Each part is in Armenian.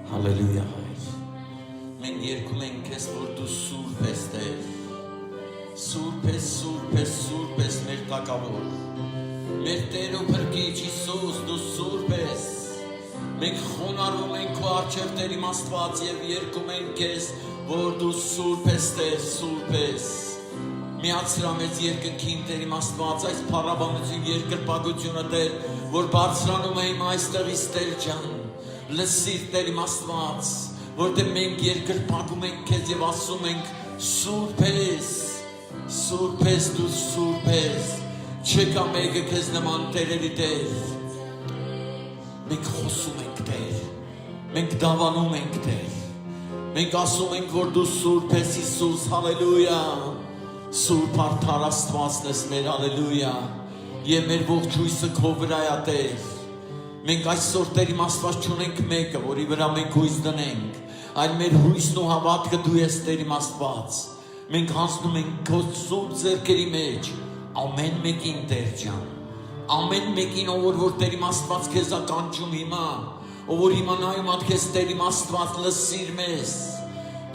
Հալելույա հայր։ Մենք երգում ենք քեզ, որ դու սուրբ ես Տեր։ Սուրբ ես, սուրբ ես, սուրբ ես մեր տակավոր։ Մեր Տեր ու Փրկիչ Հիսուս, դու սուրբ ես։ Մենք խոնարհվում ենք քո առջև Տեր իմ Աստված եւ երգում ենք քեզ, որ դու սուրբ ես Տեր, սուրբ ես։ Միացրա մեծ երկնքին Տեր իմ Աստված, այս փառաբանություն երկրպագությունը Տեր, որ բարձրանում է իմ այստեղից Տեր ջան։ Լսիր Տեր իմ Աստված, որտեղ մենք երկրպագում ենք քեզ եւ ասում ենք սուրբ ես, սուրբ ես, դու սուրբ ես, չկա մեկը քեզ նման Տերերի Տեր։ Մենք խոսում ենք Տեր, մենք դավանում ենք Տեր, մենք ասում ենք, որ դու սուրբ ես Հիսուս, հալելույա, սուրբ արդար Աստվածն ես մեր, հալելույա, եւ մեր ողջ հույսը քո վրա է Տեր։ Մենք այսօր Տեր իմ Աստված չունենք մեկը, որի վրա մենք հույս դնենք, այլ մեր հույսն ու հավատքը դու ես Տեր իմ Աստված։ Մենք հանձնում ենք քո սուրբ ձեռքերի մեջ ամեն մեկին Տեր ջան, ամեն մեկին, ով որ Տեր իմ Աստված քեզ է կանչում հիմա, ով որ հիմա նայում ա քեզ Տեր իմ Աստված լսիր մեզ,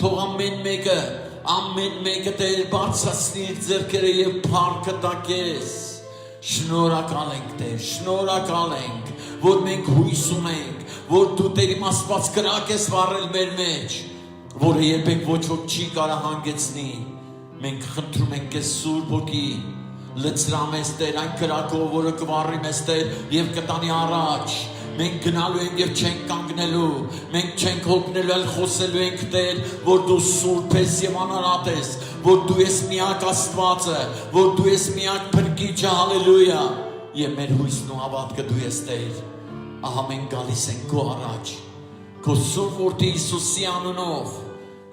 թող ամեն մեկը Տեր բարձրացնի իր ձեռքերը եւ փառքը տա քեզ։ Շնորհակալ ենք Տեր, շնորհակալ ենք, որ մենք հույս ունենք, որ դու Տեր իմ Աստված կրակ ես վառել մեր մեջ, որը երբեք ոչ ոք չի կարա հանգեցնի։ Մենք խնդրում ենք քեզ Սուրբ Հոգի, լցրա մեզ Տեր այն կրակով, որը կվառի մեզ Տեր եւ կտանի առաջ։ Մենք գնալու ենք եւ չենք կանգնելու, մենք չենք հոգնելու, այլ խոսելու ենք Տեր, որ դու սուրբ ես եւ անարատ ես, որ դու ես միակ Աստվածը, որ դու ես միակ Փրկիչը, հալելույա, եւ մեր հույսն ու հավատքը դու ես Տեր։ Ահա մենք գալիս ենք քո առաջ, քո սուրբ որդի Հիսուսի անունով,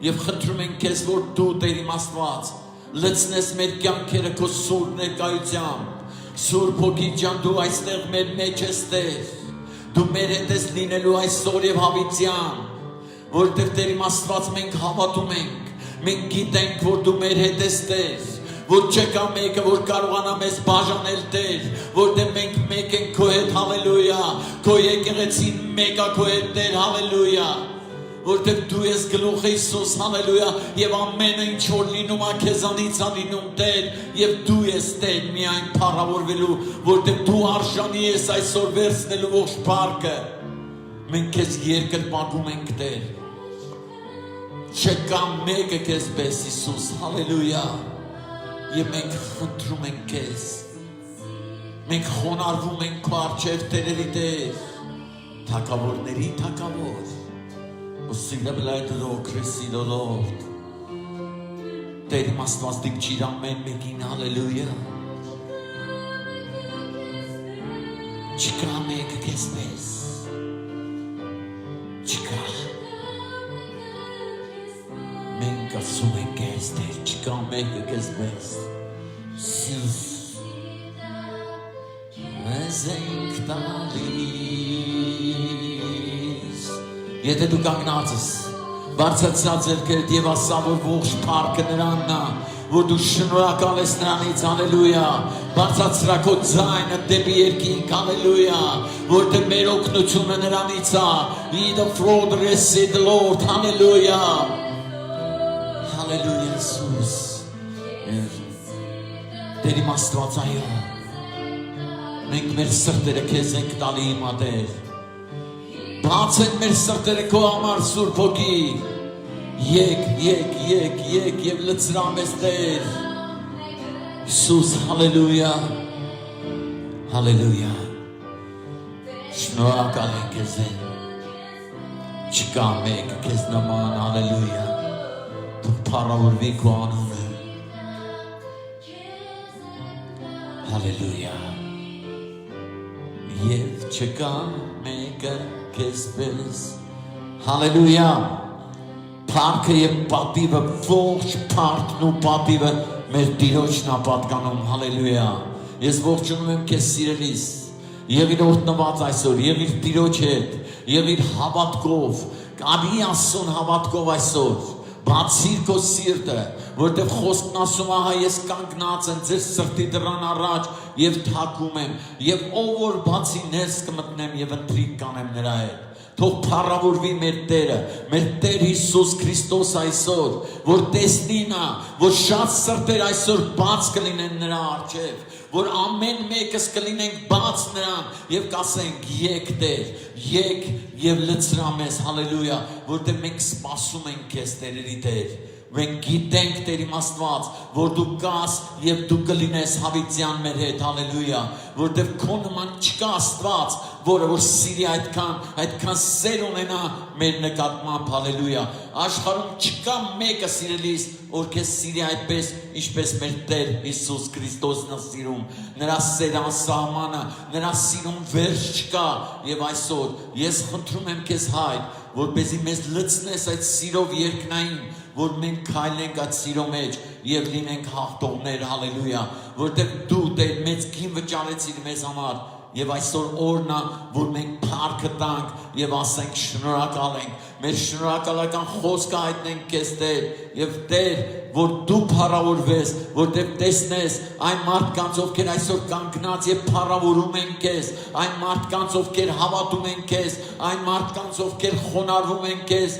եւ խնդրում ենք քեզ, որ դու Տեր իմ Աստված, լցնես մեր կյանքերը քո սուրբ ներկայությամբ։ Սուրբ Հոգի ջան, դու այստեղ մեր մեջ ես Տեր։ Դու մեր հետ ես լինելու այսօր եւ հավիտյան, որտեղ Տեր իմ Աստված մենք հավատում ենք, մենք գիտենք, որ դու մեր հետ ես Տեր, որ չկա մեկը, որ կարողանա մեզ բաժանել Տեր, որտեղ մենք մեկ ենք քո հետ, հալելույա, քո եկեղեցին մեկ է քո հետ Տեր, հալելույա, որտեղ դու ես գլուխը Հիսուս, հալելույա, եւ ամենը ինչ որ լինում է քեզանից է լինում Տեր, եւ դու ես Տեր միայն փառավորվելու, որտեղ դու արժանի ես այսօր վերցնելու ողջ փառքը։ Մենք քեզ երկրպագում ենք Տեր։ Չկա մեկը քեզ պես Հիսուս, հալելույա, եւ մենք խնդրում ենք քեզ։ Մենք խոնարհվում ենք քո առջև Տերերի Տեր, թագավորների թագավոր։ Crecido Lord. Տեր իմ Աստված դիպչիր ամեն մեկին, հալելույա։ Չկա մեկը քեզ պես, չկա։ Մենք ասում ենք քեզ Տեր, չկա մեկը քեզ պես։ Սյուս մեզ ենք տալիս։ Եթե դու կանգնած ես, բարձրացրած ձեռքերդ եւ ասա, որ ողջ փառքը նրանն է, որ դու շնորհակալ ես նրանից, հալելույա, բարձրացրա քո ձայնը դեպի երկինք, հալելույա, որտեղ մեր օգնությունը նրանից է, in the flood receive the Lord, հալելույա, հալելույա Հիսուս, Տեր իմ Աստված, այո, մենք մեր սրտերը քեզ ենք տալի հիմա Տեր, բացենք մեր սրտերը քո համար Սուրբ Հոգի, եկ եւ լցրա մեզ Տեր, Հիսուս, հալելույա, հալելույա, շնորհակալ ենք քեզ, չկա մեկ քեզ նման, հալելույա, դու փառավորվի քո անունը, հալելույա, եւ չկա մեկը քեզ պես, հալելույա, փառքը եւ պատիվը, ողջ փառքն ու պատիվը մեր Տիրոջն է պատկանում, հալելույա։ Ես ողջունում եմ քեզ սիրելիս, եղիր օրհնված այսօր, եղիր Տիրոջ հետ, եղիր հավատքով, արի ասուն հավատքով այսօր, բացիր քո սիրտը, որտեղ խոսքն ասում է, հա ես կանգնած եմ ձեր սրտի դռան առաջ եւ թակում եմ, եւ ով որ բացի ներս կմտնեմ եւ ընթրիք կանեմ նրա հետ, թող փառավորվի մեր Տերը, մեր Տեր Հիսուս Քրիստոս այսօր, որ տեսնի նա, որ շատ սրտեր այսօր բաց կլինեն նրա առջև, որ ամեն մեկս կլինենք բաց նրան եւ կասենք եկ Տեր, եկ եւ լցրա մեզ, հալելույա, որտեղ մենք սպասում ենք քեզ Տերերի Տեր։ Մենք գիտենք Տեր իմ Աստված, որ դու կաս եւ դու կլինես հավիտյան մեր հետ, հալելույա, որտեղ քո նման չկա Աստված, որը որ սիրի այդքան սեր ունենա մեր նկատմամբ, հալելույա։ Աշխարհում չկա մեկը սիրելիս, որ քեզ սիրի այդպես, ինչպես մեր Տեր Հիսուս Քրիստոսն է սիրում։ Նրա սերը անսահմանը, նրա սիրուն վերջ չկա, եւ այսօր ես խնդրում եմ քեզ Հայր, որպեսզի մեզ լցնես այդ սիրով երկնային, որ մենք քայլենք այդ սիրո մեջ եւ լինենք հաղթողներ, հալելույա, որտեղ դու Տեր մեծ գին վճարեցիր մեզ համար եւ այսօր օրն է, որ մենք փառքը տանք եւ ասենք շնորհակալ ենք, մեր շնորհակալական խոսքը հայտնենք քեզ Տեր եւ Տեր, որ դու փառավորվես, որտեղ տեսնես այն մարդկանց, ովքեր այսօր կանգնած եւ փառավորում են քեզ, այն մարդկանց, ովքեր հավատում են քեզ, այն մարդկանց, ովքեր խոնարհվում են քեզ,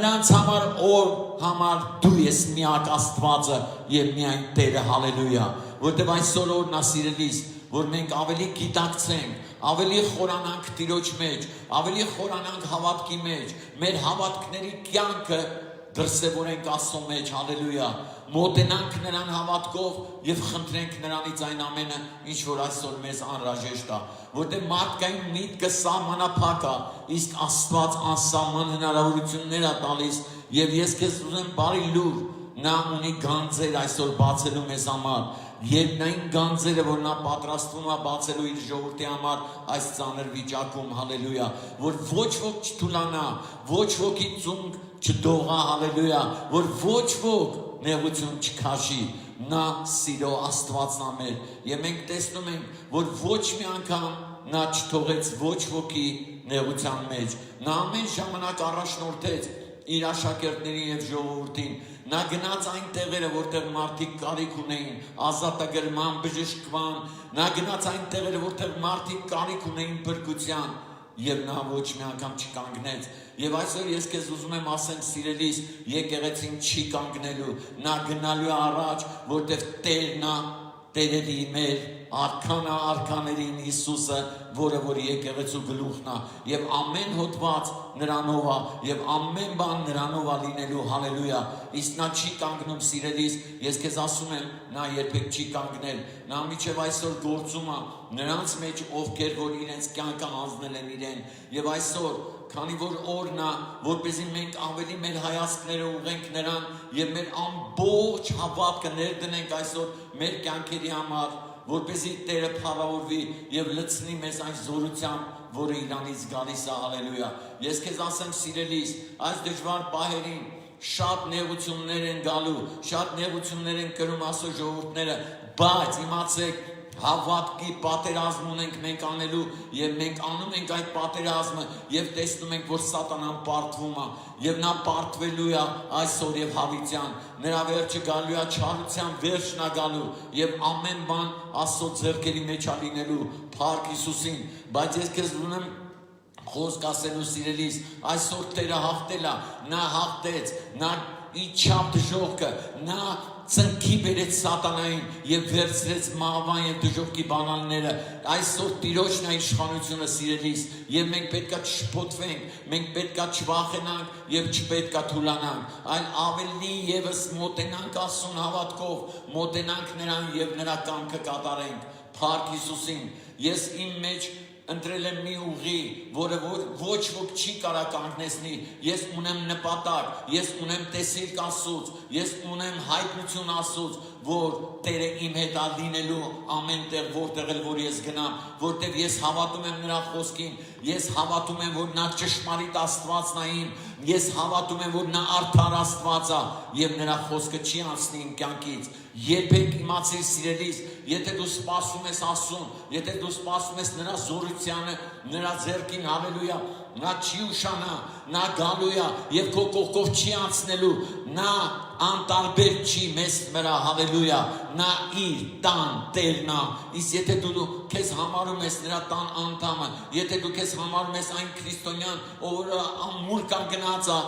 նրանց համար դու ես միակ Աստվածը եւ միայն Տերը, հալելույա, որտեղ այսօր օրն է սիրելիս, որ մենք ավելի գիտակցենք, ավելի խորանանք Տիրոջ մեջ, ավելի խորանանք հավատքի մեջ, մեր հավատքների կյանքը դրսևորենք Աստծո մեջ, հալելույա, մոտենանք նրան հավատքով եւ խնդրենք նրանից այն ամենը, ինչ որ այսօր մեզ անհրաժեշտ է, որտեղ մարդկային միտքը սահմանափակ է, իսկ Աստված անսահման հնարավորություններ է տալիս եւ ես քեզ ուզեմ բարի լուր, նա ունի գանձեր այսօր բացելու մեզ համար, երկնային գանձերը, որ նա պատրաստվում է բացելու իր ժողովրդի համար այս ծանր վիճակում, հալելույա, որ ոչ ոք չթուլանա, ոչ ոքի ծունկ չդողա, հալելույա, որ ոչ ոք նեղություն չքաշի, նա սիրո Աստվածն է մեր, եւ մենք տեսնում ենք, որ ոչ մի անգամ նա չթողեց ոչ ոքի նեղության մեջ, նա ամեն ժամանակ առաջնորդեց իր աշակերտներին եւ ժողովրդին, նա գնաց այն տեղերը, որտեղ մարդիկ կարիք ունեին ազատագրման, բժշկման, նա գնաց այն տեղերը, որտեղ մարդիկ կարիք ունեին փրկության, եւ նա ոչ մի անգամ չկանգնեց։ Եվ այսօր ես քեզ ուզում եմ ասեմ, սիրելիս, եկեղեցին չի կանգնելու, նա գնալու է առաջ, որտեղ Տերն է, Տերերի մեր արքանա արքաներին Հիսուսը, որը որ եկեղեցու գլուխն է, եւ ամեն հոդված նրանով է, եւ ամեն բան նրանով է լինելու, հալելույա, իսկ նա չի կանգնում, սիրելիս, ես քեզ ասում եմ, նա երբեք չի կանգնել, նա մինչեւ այսօր գործում է նրանց մեջ, ովքեր որ իրենց կյանքը հանձնել են իրեն, եւ այսօր քանի որ օրն է, որպեսզի մենք ավելի մեր հայացքները ուղենք նրան եւ մեր ամբողջ հավատքը ներդնենք այսօր մեր կյանքերի համար, որպեսզի Տերը փառավորվի եւ լցնի մեզ այն զորությամբ, որը իրանից գալիս է, հալելույա։ Ես քեզ ասեմ, սիրելիս, այս դժվար պահերին շատ նեղություններ են գալու, շատ նեղություններ են կրում Աստծո ժողովուրդները, բայց իմացեք, հավատքի պատերազմ ունենք մենք անելու եւ մենք անում ենք այդ պատերազմը եւ տեսնում ենք, որ սատանան պարտվում է եւ նա պարտվելու է այսօր եւ հավիտյան, նրա վերջը գալու է, չարության վերջն է գալու եւ ամեն բան Աստծո ձեռքերի մեջ է լինելու, փառք Հիսուսին, բայց ես քեզ ուզում եմ խոսք ասելու, սիրելիս, այսօր Տերը հաղթել է, նա հաղթեց, նա իջավ դժոխքը, նա ծնքի բերեց սատանային եւ վերցրեց մահվան եւ դժոխքի բանալները, այսօր Տիրոջն է իշխանությունը, սիրելիս, եւ մենք պետքա չշփոթվենք, մենք պետքա չվախենանք եւ չպետքա թուլանանք, այլ ավելի եւս մոտենանք Աստծուն հավատքով, մոտենանք նրան եւ նրա կամքը կատարենք, փառք Հիսուսին, ես իմ մեջ ընտրել եմ մի ուղի, որը ոչ ոք չի կարա կանգնեցնի, ես ունեմ նպատակ, ես ունեմ տեսիլք Աստծուց, ես ունեմ հայտնություն Աստծուց, որ Տերը իմ հետ է լինելու ամեն տեղ, որտեղ էլ որ ես գնամ, որտեղ ես հավատում եմ նրա խոսքին, ես հավատում եմ, որ նա ճշմարիտ Աստվածն է իմ, ես հավատում եմ, որ նա արդար Աստված է եւ նրա խոսքը չի անցնի իմ կյանքից։ Երբեք իմացիր, սիրելիս, եթե դու սպասում ես Աստծուն, եթե դու սպասում ես նրա զորությանը, նրա ձեռքին, հալելույա, նա չի ուշանա, նա գալու է եւ քո կողքով չի անցնելու, նա անտարբեր չի մեզ վրա, հալելույա, նա իր տան տերն է, իսկ եթե դու քեզ համարում ես նրա տան անդամը, եթե դու քեզ համարում ես այն քրիստոնյան, ով ամուր կա գնաց է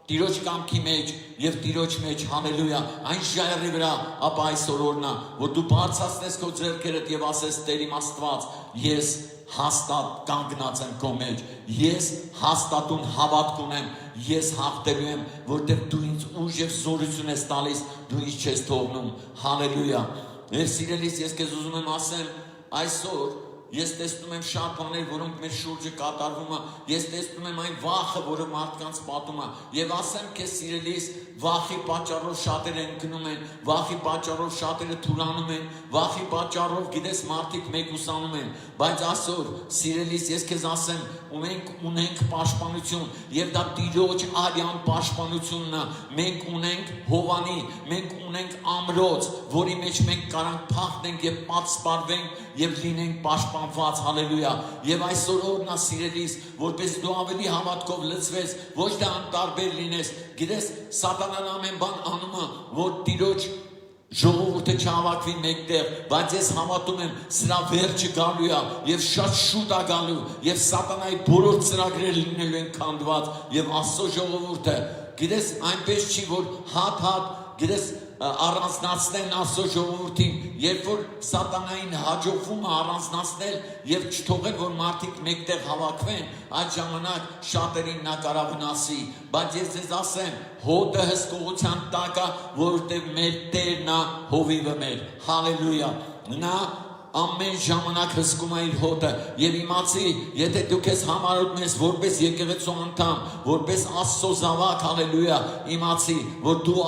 Տիրոջ կամքի մեջ եւ Տիրոջ մեջ, հալելույա, այն ժայռի վրա, ապա այսօր օրն է, որ դու բարձրացնես քո ձեռքերդ եւ ասես Տեր իմ Աստված, ես հաստատ կանգնած եմ քո մեջ, ես հաստատուն հավատք ունեմ, ես հաղթելու եմ, որտեղ դու ինձ ուժ եւ զորություն ես տալիս, դու ինձ չես թողնում, հալելույա։ Եվ սիրելիս, ես քեզ ուզում եմ ասեմ, այսօր ես տեսնում եմ շատ բաներ, որոնք մեր շուրջը կատարվում է, ես տեսնում եմ այն վախը, որը մարդկանց պատում է, եւ ասեմ քեզ սիրելիս, վախի պատճառով շատերը ընկնում են, վախի պատճառով շատերը թուլանում են, վախի պատճառով գիտես մարդիկ մեկուսանում են, բայց այսօր սիրելիս, ես քեզ ասեմ, ունենք պաշտպանություն, եւ դա Տիրոջ արյան պաշտպանությունն է, մենք ունենք Հովանի, մենք ունենք ամրոց, որի մեջ մենք կարանք փախնենք եւ պատսպարվենք եւ լինենք պաշտպանված, հալելույա, եւ այսօր օրն է սիրելիս, որպես դու ավելի հավատքով լցվես, ոչ թե անտարբեր լինես, գիտես, սատանան ամեն բան անում է, որ Տիրոջ ժողովուրդը չհավաքվի մեկտեղ, բայց ես հավատում եմ, սրա վերջը գալու է եւ շատ շուտ է գալու եւ սատանայի բոլոր ծրագրերը լինելու են քանդված եւ Աստծո ժողովուրդը, գիտես, այնպես չի, որ հատ գիտես առանձնացնեն Աստծո ժողովրդին, երբ որ սատանային հաջողվում է առանձնացնել եւ չթողել, որ մարդիկ մեկտեղ հավաքվեն, այդ ժամանակ շատերին նա կարող վնասի, բայց ես ձեզ ասեմ, հոտը հսկողության տակ է, որովհետեւ մեր Տերն է հովիվը մեր, հալելույա, նա ամեն ժամանակ հսկում է իր հոտը եւ իմացի, եթե դու քեզ համարում ես որպես եկեղեցու անդամ, որպես Աստծո զավակ, հալելույա, իմացի, որ դու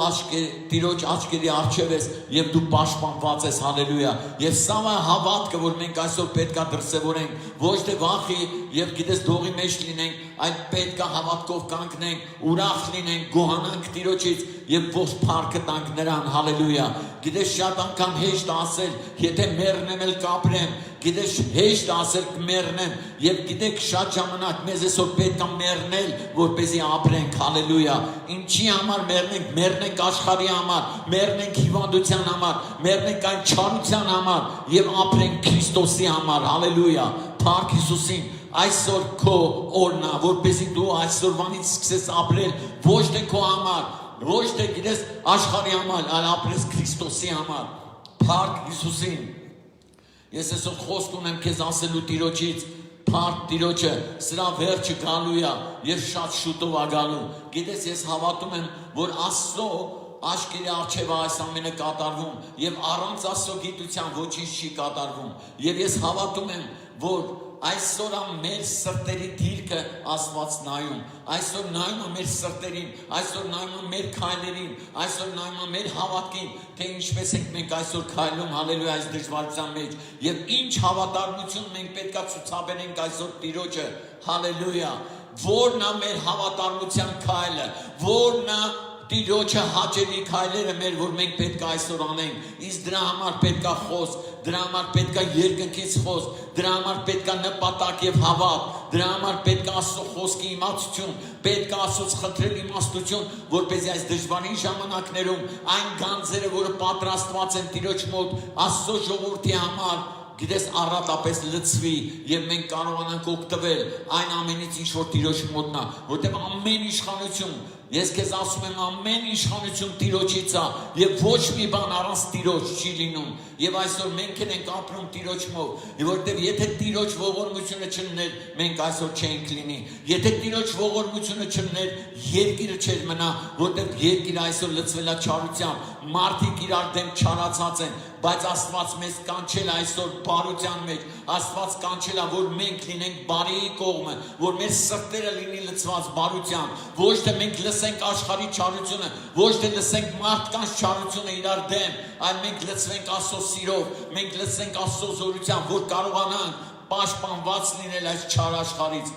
Տիրոջ աչքերի առջև ես եւ դու պաշտպանված ես, հալելույա, եւ սա է հավատքը, որ մենք այսօր պետքա դրսեւորենք, ոչ թե վախի եւ գիտես դողի մեջ լինենք, այլ պետքա հավատքով կանգնենք, ուրախ լինենք, գոհանանք Տիրոջից եւ ողջ փառքը տանք նրան, հալելույա։ Գիտես շատ անգամ հեշտ ասել, եթե մեռնեմ էլ կապրեմ, գիտես հեշտ ասել կմեռնեմ եւ գիտեք շատ ժամանակ մեզ այսօր պետք է մեռնել, որպեսզի ապրենք, հալելույա։ Ինչի համար մեռնենք, մեռնենք աշխարհի համար, մեռնենք հիվանդության համար, մեռնենք այն չարության համար եւ ապրենք Քրիստոսի համար, հալելույա։ Փառք Հիսուսին։ Այսօր քո օրն է, որպեսզի դու այսօրվանից սկսես ապրել ոչ թե քո համար, ոչ թե գիտես աշխարհի համար, այլ ապրես Քրիստոսի համար։ Փառք Հիսուսին։ Ես այսօր խոսք ունեմ քեզ ասելու Տիրոջից, փառք Տիրոջը, սրա վերջը գալու է եւ շատ շուտով է գալու։ Գիտես, ես հավատում եմ, որ Աստծո աչքերի առջև այս ամենը կատարվում եւ առանց Աստծո գիտության ոչինչ չի կատարվում։ Եվ ես հավատում եմ, որ այսօր մեր սրտերի դիրքը Աստված նայում, այսօր նայում է մեր սրտերին, այսօր նայում է մեր քայլերին, այսօր նայում է մեր հավատքին, թե ինչպես ենք մենք այսօր քայլում, հալելույա, այս դժվարության մեջ եւ ինչ հավատարմություն մենք պետքա ցուցաբերենք այսօր Տիրոջը, հալելույա, որն է մեր հավատարմության քայլը, որն է Տիրոջը հաճելի քայլերը մեր, որ մենք պետք է այսօր անենք, իսկ դրա համար պետք է խոսք, դրա համար պետք է երկնքից խոսք, դրա համար պետք է նպատակ եւ հավատ, դրա համար պետք է Աստծո խոսքի իմացություն, պետք է Աստծոց խնդրել իմաստություն, որպեսզի այս դժվարին ժամանակներում այն գանձերը, որը պատրաստված են Տիրոջ մոտ Աստծո ժողովրդի համար, գիտես առատապես լցվի եւ մենք կարողանանք օգտվել այն ամենից, ինչ որ Տիրոջ մոտնա, որտեղ ամեն իշխանություն, ես քեզ ասում եմ, ամեն իշխանություն Տիրոջից է եւ ոչ մի բան առանց Տիրոջ չի լինում եւ այսօր մենք ենք ապրում Տիրոջ մոտ, որտեղ եթե Տիրոջ ողորմությունը չլիներ, մենք այսօր չենք լինի, եթե Տիրոջ ողորմությունը չլիներ, երկիրը չէր մնա, որտեղ երկիրը այսօր լցվել է չարությամբ, մարդիկ իրար դեմ չարացած են, բայց Աստված մեզ կանչել է այսօր բարության մեջ, Աստված կանչել է, որ մենք լինենք բարիի կողմը, որ մեր սրտերը լինի լցված բարությամբ, ոչ թե մենք լսենք աշխարհի չարությունը, ոչ թե լսենք մարդկանց չարությունը իրար դեմ, այլ մենք լցվենք Աստծո սիրով, մենք լսենք Աստծո զորությամբ, որ կարողանանք պաշտպանված լինել այս չար աշխարհից։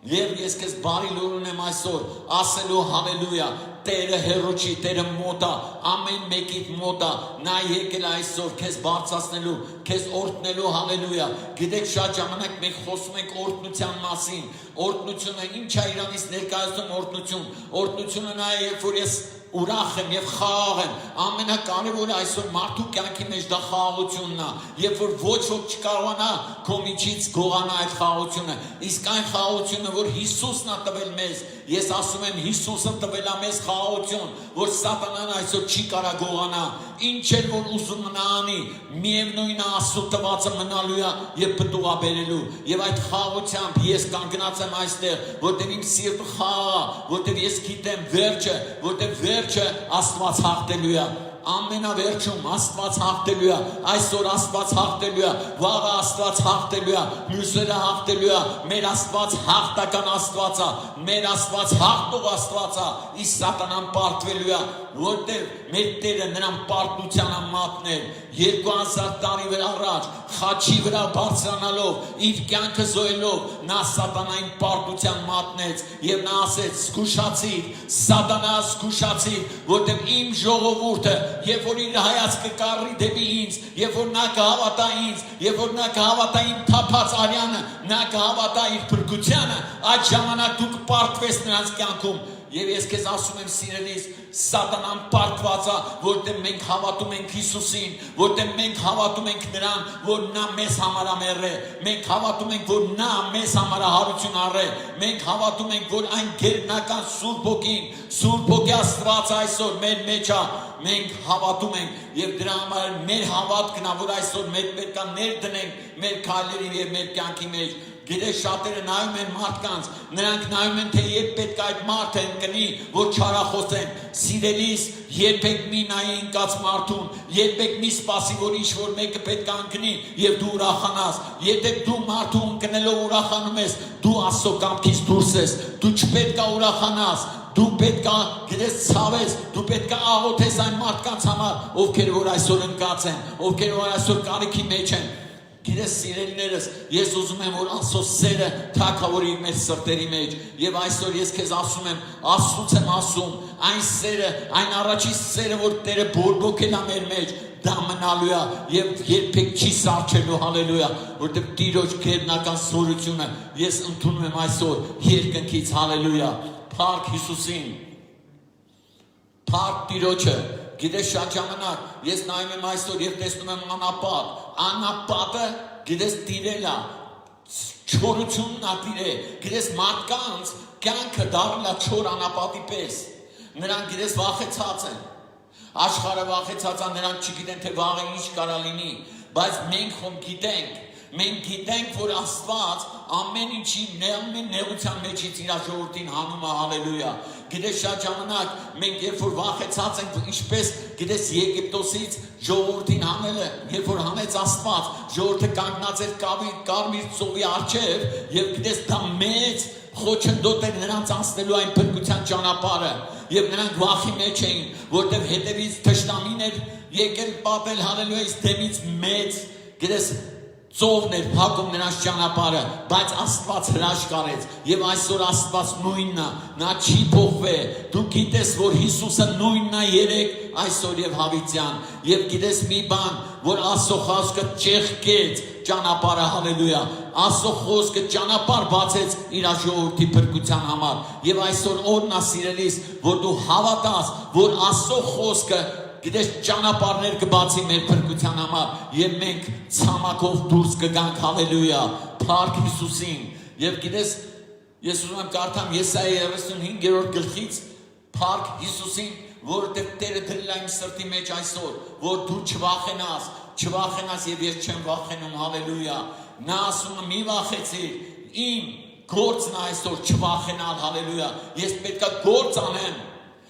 Եվ ես քեզ բարի լուր ունեմ այսօր, ասելու հալելույա, Տերը հեռու չի, Տերը մոտ է, ամեն մեկիդ մոտ է, նա եկել է այսօր քեզ բարձրացնելու, քեզ օրհնելու, հալելույա։ Գիտեք, շատ ժամանակ մենք խոսում ենք օրհնության մասին, օրհնությունը ինչ է իրանից ներկայացնում օրհնություն, օրհնությունը նա է, երբ որ ես ուրախ եմ եւ խաղաղ եմ ամենակարևորը այսօր մարդու կյանքի մեջ դա խաղաղությունն է երբ որ ոչ ոք չկարողանա քո միջից գողանա այդ խաղաղությունը իսկ այն խաղաղությունը որ Հիսուսն է տվել մեզ ես ասում եմ Հիսուսը տվել է մեզ խաղաղություն որ սատանան այսօր չի կարա գողանա ինչ էլ որ ուզում նա անի միևնույն է Աստծո տվածը մնալու է եւ պտուղ բերելու եւ այդ խաղաղությամբ ես կանգնած եմ այստեղ որտեղ իմ սիրտը խաղաղ է որտեղ ես գիտեմ վերջը որտեղ վերջը Աստված հաղթելու է ամենավերջում Աստված հաղթելու է այսօր Աստված հաղթելու է վաղը Աստված հաղթելու է մյուսները հաղթելու է մեր Աստված հաղթական Աստված է մեր Աստված հաղթող Աստված է իսկ սատանան պարտվելու է որտեղ մեր Տերը նրան պարտության է մատնել 2000 տարի առաջ խաչի վրա բարձրանալով իր կյանքը զոհելով նա սատանային պարտության մատնեց եւ նա ասեց զգուշացիր սատանա զգուշացիր որտեղ իմ ժողովուրդը երբ որ իր հայացքը կառի դեպի ինձ երբ որ նա կհավատա ինձ երբ որ նա կհավատա իմ թափած արյանը նա կհավատա իր փրկությանը այդ ժամանակ դու կպարտվես նրանց կյանքում Եվ ես քեզ ասում եմ սիրելիս, սատանան պարտված է, որտեղ մենք հավատում ենք Հիսուսին, որտեղ մենք հավատում ենք նրան, որ նա մեզ համար ամեր է, մենք հավատում ենք, որ նա մեզ համար հարություն առե, մենք հավատում ենք, որ այն գերբնական Սուրբ Հոգին, Սուրբ Հոգի Աստված այսօր մեր մեջ է, մենք հավատում ենք եւ դրա համար մեր հավատքն է, որ այսօր մենք պետք է ներդնենք մեր քայլերի եւ մեր կյանքի մեջ Գիտես շատերը նայում են մարդկանց, նրանք նայում են, թե երբ պետք է այդ մարդը ընկնի, որ չարախոսեն, սիրելիս, երբեք մի նայի ընկած մարդուն, երբեք մի սպասի, որ ինչ-որ մեկը պետք է ընկնի և դու ուրախանաս, եթե դու մարդու ընկնելով ուրախանում ես, դու Աստծո կամքից դուրս ես, դու չպետք է ուրախանաս, դու պետք է գիտես ցավես, դու պետք է աղոթես այն մարդկանց համար, ովքեր որ այսօր ընկած են, ովքեր որ այսօր կարիքի մեջ են Գիտես սիրելիներս, ես ուզում եմ, որ Աստծո սերը թագավորի մեր սրտերի մեջ և այսօր ես քեզ ասում եմ, Աստծուց եմ ասում, այն սերը, այն առաջի սերը, որ Տերը բորբոքել է մեր մեջ, դա մնալու է և երբեք չի սառչելու, հալելույա, որտեղ Տիրոջ գերբնական զորությունը ես ընդունում եմ այսօր երկնքից, հալելույա, փառք Հիսուսին, փառք Տիրոջը Գիտես շատ ժամանակ, ես նայում եմ այսօր և տեսնում եմ անապատ, անապատը գիտես տիրել է, չորությունն է տիրել, գիտես մարդկանց կյանքը դառել է չոր անապատի պես, նրանք գիտես վախեցած են, աշխարհը վախեցած է, նրանք չգիտեն, թե վաղը ինչ կարա լինի, բայց մենք գիտենք, որ Աստված ամեն ինչի ամեն նեղության մեջից իր ժողովրդին հանում է, հալելույա, գիտես շատ ժամանակ մենք երբ որ վախեցած ենք, ինչպես գիտես Եգիպտոսից ժողովրդին հանելը, երբ որ հանեց Աստված, ժողովուրդը կանգնած էր կարմիր ծովի առջև և գիտես դա մեծ խոչընդոտ էր նրանց անցնելու այն փրկության ճանապարհը և նրանք վախի մեջ էին, որտեղ հետևից թշնամին էր եկել պատել հալելույա դեմից մեծ գիտես ծովն էր փակում նրանց ճանապարհը, բայց Աստված հրաշք արեց եւ այսօր Աստված նույնն է, նա չի փոխվել։ Դու գիտես, որ Հիսուսը նույնն է երեք, այսօր եւ հավիտյան։ Եվ գիտես մի բան, որ Աստծո խոսքը ճեղքեց ճանապարհը, հալելույա։ Աստծո խոսքը ճանապարհ բացեց իր ժողովրդի փրկության համար։ Եվ այսօր օրն է սիրելիս, որ դու հավատաս, որ Աստծո խոսքը Գիտես ճանապարհներ կբացի մեր փրկության համար եւ մենք ցամաքով դուրս կգանք հալելույա փառք Հիսուսին եւ գիտես ես ուզում եմ կարդամ Եսայի 35-րդ գլխից փառք Հիսուսին որովհետեւ Տերը դրել է իմ սրտի մեջ այսօր որ դու չվախենաս եւ ես չեմ վախենում հալելույա նա ասում է մի վախեցիր իմ գործն այսօր չվախենալ հալելույա ես պետքա գործ անեմ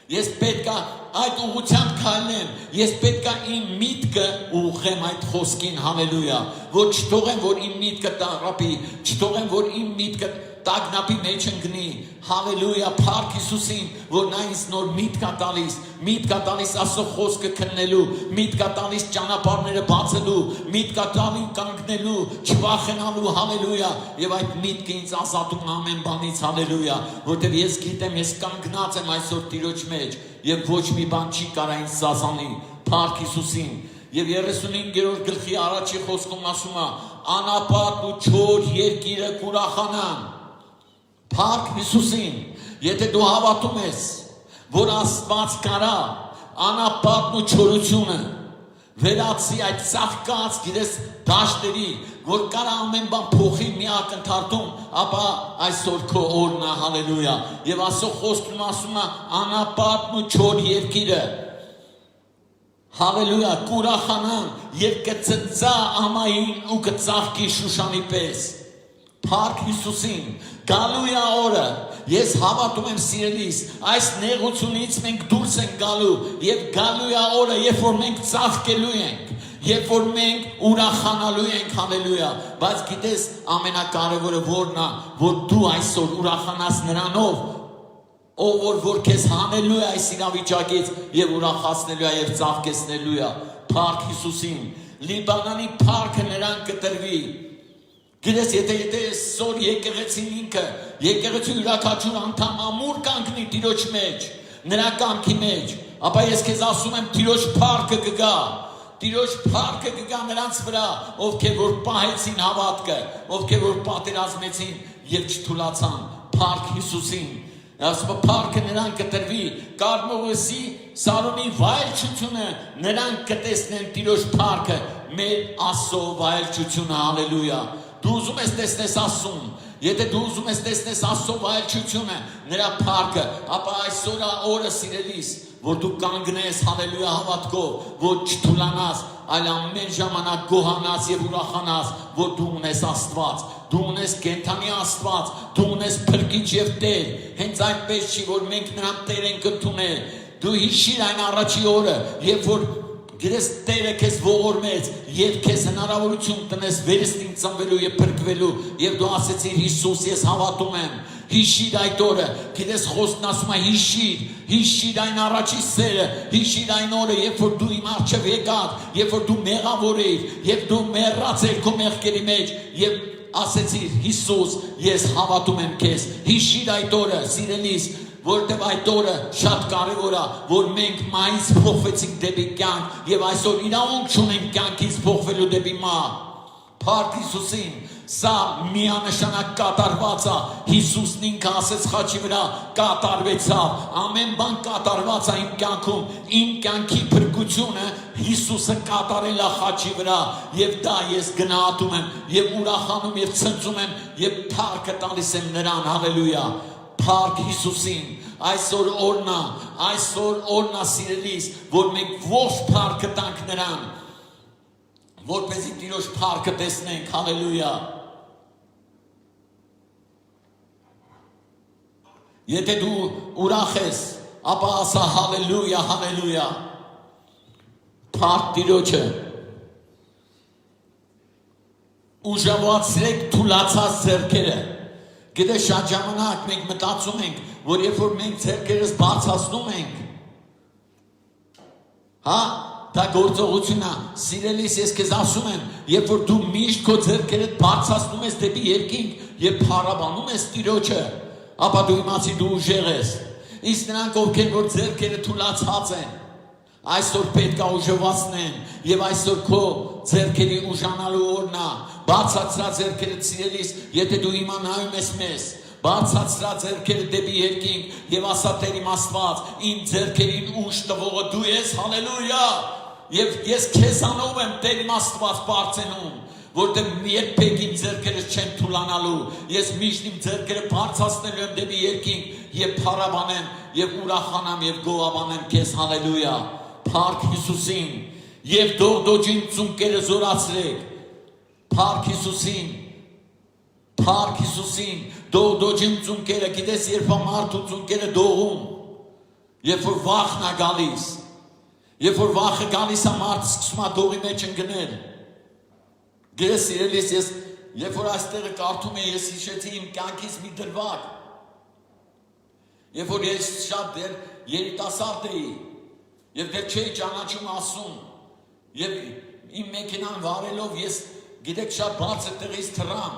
Ես պետք է այդ ուղղությամբ քայլեմ, ես պետք է իմ միտքը ուղղեմ այդ խոսքին, հալելույա, որ չթողեմ, որ իմ միտքը տառապի, չթողեմ, որ իմ միտքը տագնապի մեջ ընկնի, հալելույա, փառք Հիսուսին, որ նա ինձ նոր միտք է տալիս Աստծո խոսքը քննելու, միտք է տալիս ճանապարհները բացելու, միտք է տալիս կանգնելու, չվախենալու, հալելույա, եւ այդ միտքը ինձ ազատում ամեն բանից, հալելույա, որտեղ ես գիտեմ, ես կանգնած եմ այսօր Տիրոջ մեջ, եւ ոչ մի բան չի կարա ինձ սազանի, փառք Հիսուսին, եւ 35-րդ գլխի առաջի խոսքում ասում է, անապատ ու չոր երկիրը կուրախանան Փառք Հիսուսին, եթե դու հավատում ես, որ Աստված կարա անապատն ու չորությունը վերացի այդ ծաղկած գիտես դաշտերի, որ կարա ամեն բան փոխի մի ակնթարթում, ապա այսօր քո օրն է, հալելույա, եւ Աստծո խոսքն ասում է անապատն ու չոր երկիրը, հալելույա, կուրախանան եւ կծծա ամային ու կծաղկի Շուշանի պես, Փառք Հիսուսին, գալու է օրը, ես հավատում եմ սիրելիս, այս նեղությունից մենք դուրս ենք գալու եւ գալու է օրը, երբ որ մենք ծաղկելու ենք, երբ որ մենք ուրախանալու ենք, հալելույա, բայց գիտես ամենակարևորը որն է, որ դու այսօր ուրախանաս նրանով, ով որ քեզ հանելու է այս իրավիճակից եւ ուրախացնելու է եւ ծաղկեցնելու է, Փառք Հիսուսին, Լիբանանի փառքը նրան կտրվի Գիտես, եթե սոր եկեղեցին ինքը, եկեղեցու յուրաքանչյուր անդամ ամուր կանգնի Տիրոջ մեջ, նրա կամքի մեջ, ապա ես քեզ ասում եմ Տիրոջ փառքը կգա, Տիրոջ փառքը կգա նրանց վրա, ովքեր որ պահեցին հավատքը, ովքեր որ պատերազմեցին եւ չթուլացան, Փառք Հիսուսին, ասում փառքը նրան կտրվի, Կարմողոսի Սարոնի վայելչությունը նրանք կտեսնեն Տիրոջ փառքը, մեր Աստծո վայելչությունը, հալելույա Դու ուզում ես տեսնես Աստծուն, եթե դու ուզում ես տեսնես Աստծո վայելչությունը, նրա փառքը, ապա այսօր օրը սիրելիս, որ դու կանգնես հալելույա հավատքով, որ չթուլանաս, այլ ամեն ժամանակ գոհանաս եւ ուրախանաս, որ դու ունես Աստված, դու ունես կենդանի Աստված, դու ունես փրկիչ եւ Տեր, հենց այնպես չի, որ մենք նրան Տեր ենք ընդունել, դու հիշիր այն առաջի օրը, երբ որ Գիտես Տերը քեզ ողորմեց եւ քեզ հնարավորություն տնես վերստին ծնվելու եւ փրկվելու եւ դու ասեցիր Հիսուս ես հավատում եմ հիշիր այդ օրը գիտես խոսքն ասում է հիշիր այն առաջի սերը հիշիր այն օրը երբ որ դու իմ առջև եկար երբ որ դու մեղավոր էիր երբ դու մեռած ես քո մեղքերի մեջ եւ ասեցիր Հիսուս ես հավատում եմ քեզ հիշիր այդ օրը սիրելիս որտեղ այդ օրը շատ կարևոր է, որ մենք մայից փոխվեցինք դեպի կյանք եւ այսօր իրավունք ունենք կյանքից փոխվելու դեպի մահ։ Փառք Հիսուսին, սա միանշանակ կատարված է։ Հիսուսն ինքը ասեց խաչի վրա կատարվեցավ։ Ամեն բան կատարված է իմ կյանքում։ Իմ կյանքի փրկությունը Հիսուսը կատարել է խաչի վրա եւ դա ես գնահատում եմ եւ ուրախանում եւ ցնծում եմ եւ փառքը տալիս եմ նրան։ Հալելույա։ Փառք Հիսուսին, այսօր օրնա սիրելիս, որ մենք ողջ փառքը տանք նրան, որպեսզի Տիրոջ փառքը տեսնենք, հալելույա։ Եթե դու ուրախ ես, ապա ասա հալելույա, հալելույա։ Փառք Տիրոջը։ Ուժեղացրեք թուլացած ձեռքերը։ Գիտես շատ ժամանակ մենք մտածում ենք, որ երբ որ մենք ձեռքերս բարձրացնում ենք, դա գործողություն է, սիրելիս ես քեզ ասում եմ, երբ որ դու միշտ քո ձեռքերդ բարձրացնում ես դեպի երկինք եւ փառաբանում ես Տիրոջը, ապա դու իմացի դու ուժեղ ես, իսկ նրանք ովքեր որ ձեռքերը թուլացած են, այսօր պետք է ուժեղացնեն եւ այսօր քո ձեռքերի ուժանալու օրն է բացացրած ձեռքերդ սիրելիս եթե դու հիմա նայում ես մեզ բացացրած ձեռքերը դեպի երկինք եւ ասա Տեր իմ Աստված իմ ձեռքերին ուժ տվողը դու ես հալելույա եւ ես քեզանով եմ Տեր իմ Աստված բարձենում որտեղ երբեք իմ ձեռքերս չեն թուլանալու ես միշտ իմ ձեռքերը բարձրացնելու եմ դեպի երկինք եւ փառաբանեմ եւ ուրախանամ եւ գոհաբանեմ քեզ հալելույա Փառք Հիսուսին եւ դողդոջին ծունկերը զորացրեք Փառք Հիսուսին դողդոջին ծունկերը գիտես երբ մարդու ծունկերը դողում երբ որ վախն է գալիս երբ որ վախը գալիս է մարդը սկսում է դողի մեջ ընկնել գիտես սիրելիս ես երբ որ այստեղը կարդում եմ ես հիշեցի իմ կյանքից մի դրվագ երբ որ ես շատ դեռ երիտասարդ էի Եվ դեռ չէի ճանաչում ասում Եվ իմ մեքենան վարելով ես գիտեք շատ բարձր տեղից թռամ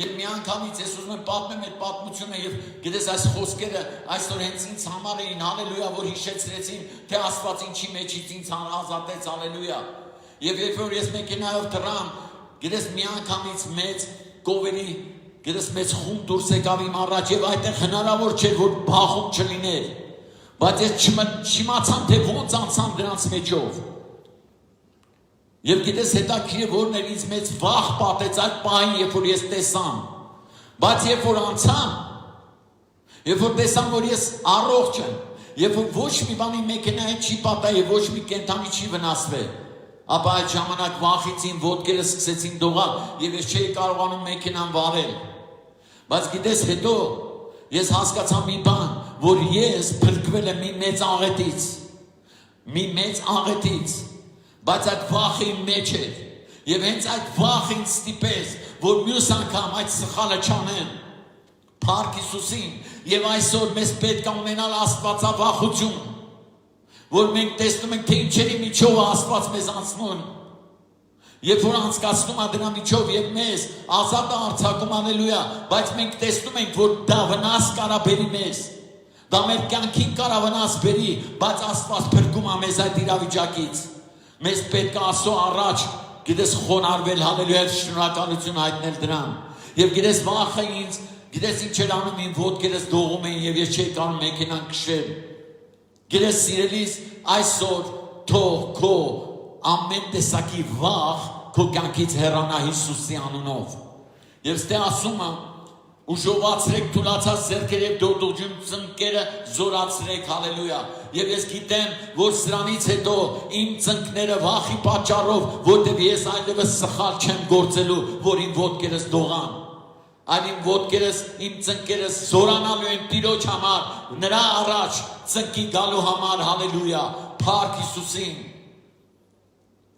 Եվ մի անգամից ես ուզում եմ պատմեմ այդ պատմությունը Եվ գիտես այս խոսքերը այսօր հենց ինձ համար էին հալելույա որ հիշեցրեցին թե Աստված ինչի մեջից ինձ ազատեց հալելույա Եվ երբ որ ես մեքենայով թռամ գիտես մի անգամից մեծ կովերի գիտես մեծ խումբ դուրս եկավ իմ առաջ Եվ այդտեղ հնարավոր չէր որ բախում չլիներ Բայց ես չիմացամ, թե ոնց անցամ դրանց մեջով։ Եվ գիտես հետաքրքիր է որն էր ինձ մեծ վախ պատեց այդ պահին, երբ որ ես տեսամ։ Բայց երբ որ անցամ, երբ որ տեսամ, որ ես առողջ եմ, երբ որ ոչ մի բանի մեքենային չի պատահ եւ ոչ մի կենդանի չի վնասվել, ապա այդ ժամանակ վախից իմ ոտքերը սկսեցին դողալ եւ ես չէի կարողանում մեքենան վարել։ Բայց գիտես հետո ես հասկացա մի բան, որ ես փրկվել եմ մի մեծ աղետից, բայց այդ վախը իմ մեջ էր եւ հենց այդ վախը ինձ ստիպեց, որ մյուս անգամ այդ սխալը չանեմ։ Փառք Հիսուսին, եւ այսօր մեզ պետք է ունենալ աստվածավախություն, որ մենք տեսնում ենք, թե ինչերի միջով Աստված մեզ անցնում, երբ որ անցկացնում է դրա միջով եւ մեզ ազատ արձակում, հալելույա, բայց մենք տեսնում ենք, որ դա վնաս կարա բերի մեզ, դա մեր կյանքին կարա վնաս բերի, բայց Աստված փրկում է մեզ այդ իրավիճակից։ Մեզ պետք է Աստծո առաջ, գիտես, խոնարհվել, հալելույա, շնորհակալություն հայտնել դրան։ Եվ գիտես վախը ինձ, գիտես ինչ էր անում, իմ ոտքերս դողում էին եւ ես չէի կարող մեքենան քշել։ Գիտես սիրելիս, այսօր թող քո ամեն տեսակի վախ քո կյանքից հեռանա Հիսուսի անունով։ Եվ ստե ասում է, ուժովացրեք թուլացած ձեռքերը եւ դողդոջուն ծնկները զորացրեք, հալելույա։ Եվ ես գիտեմ, որ սրանից հետո իմ ծնկները վախի պատճառով, որտեղ ես այլևս սխալ չեմ գործելու, որ իմ ոտքերս դողան, այլ իմ ոտքերս, իմ ծնկերս զորանալու են Տիրոջ համար, նրա առաջ ծնկի գալու համար, հալելույա, փառք Հիսուսին։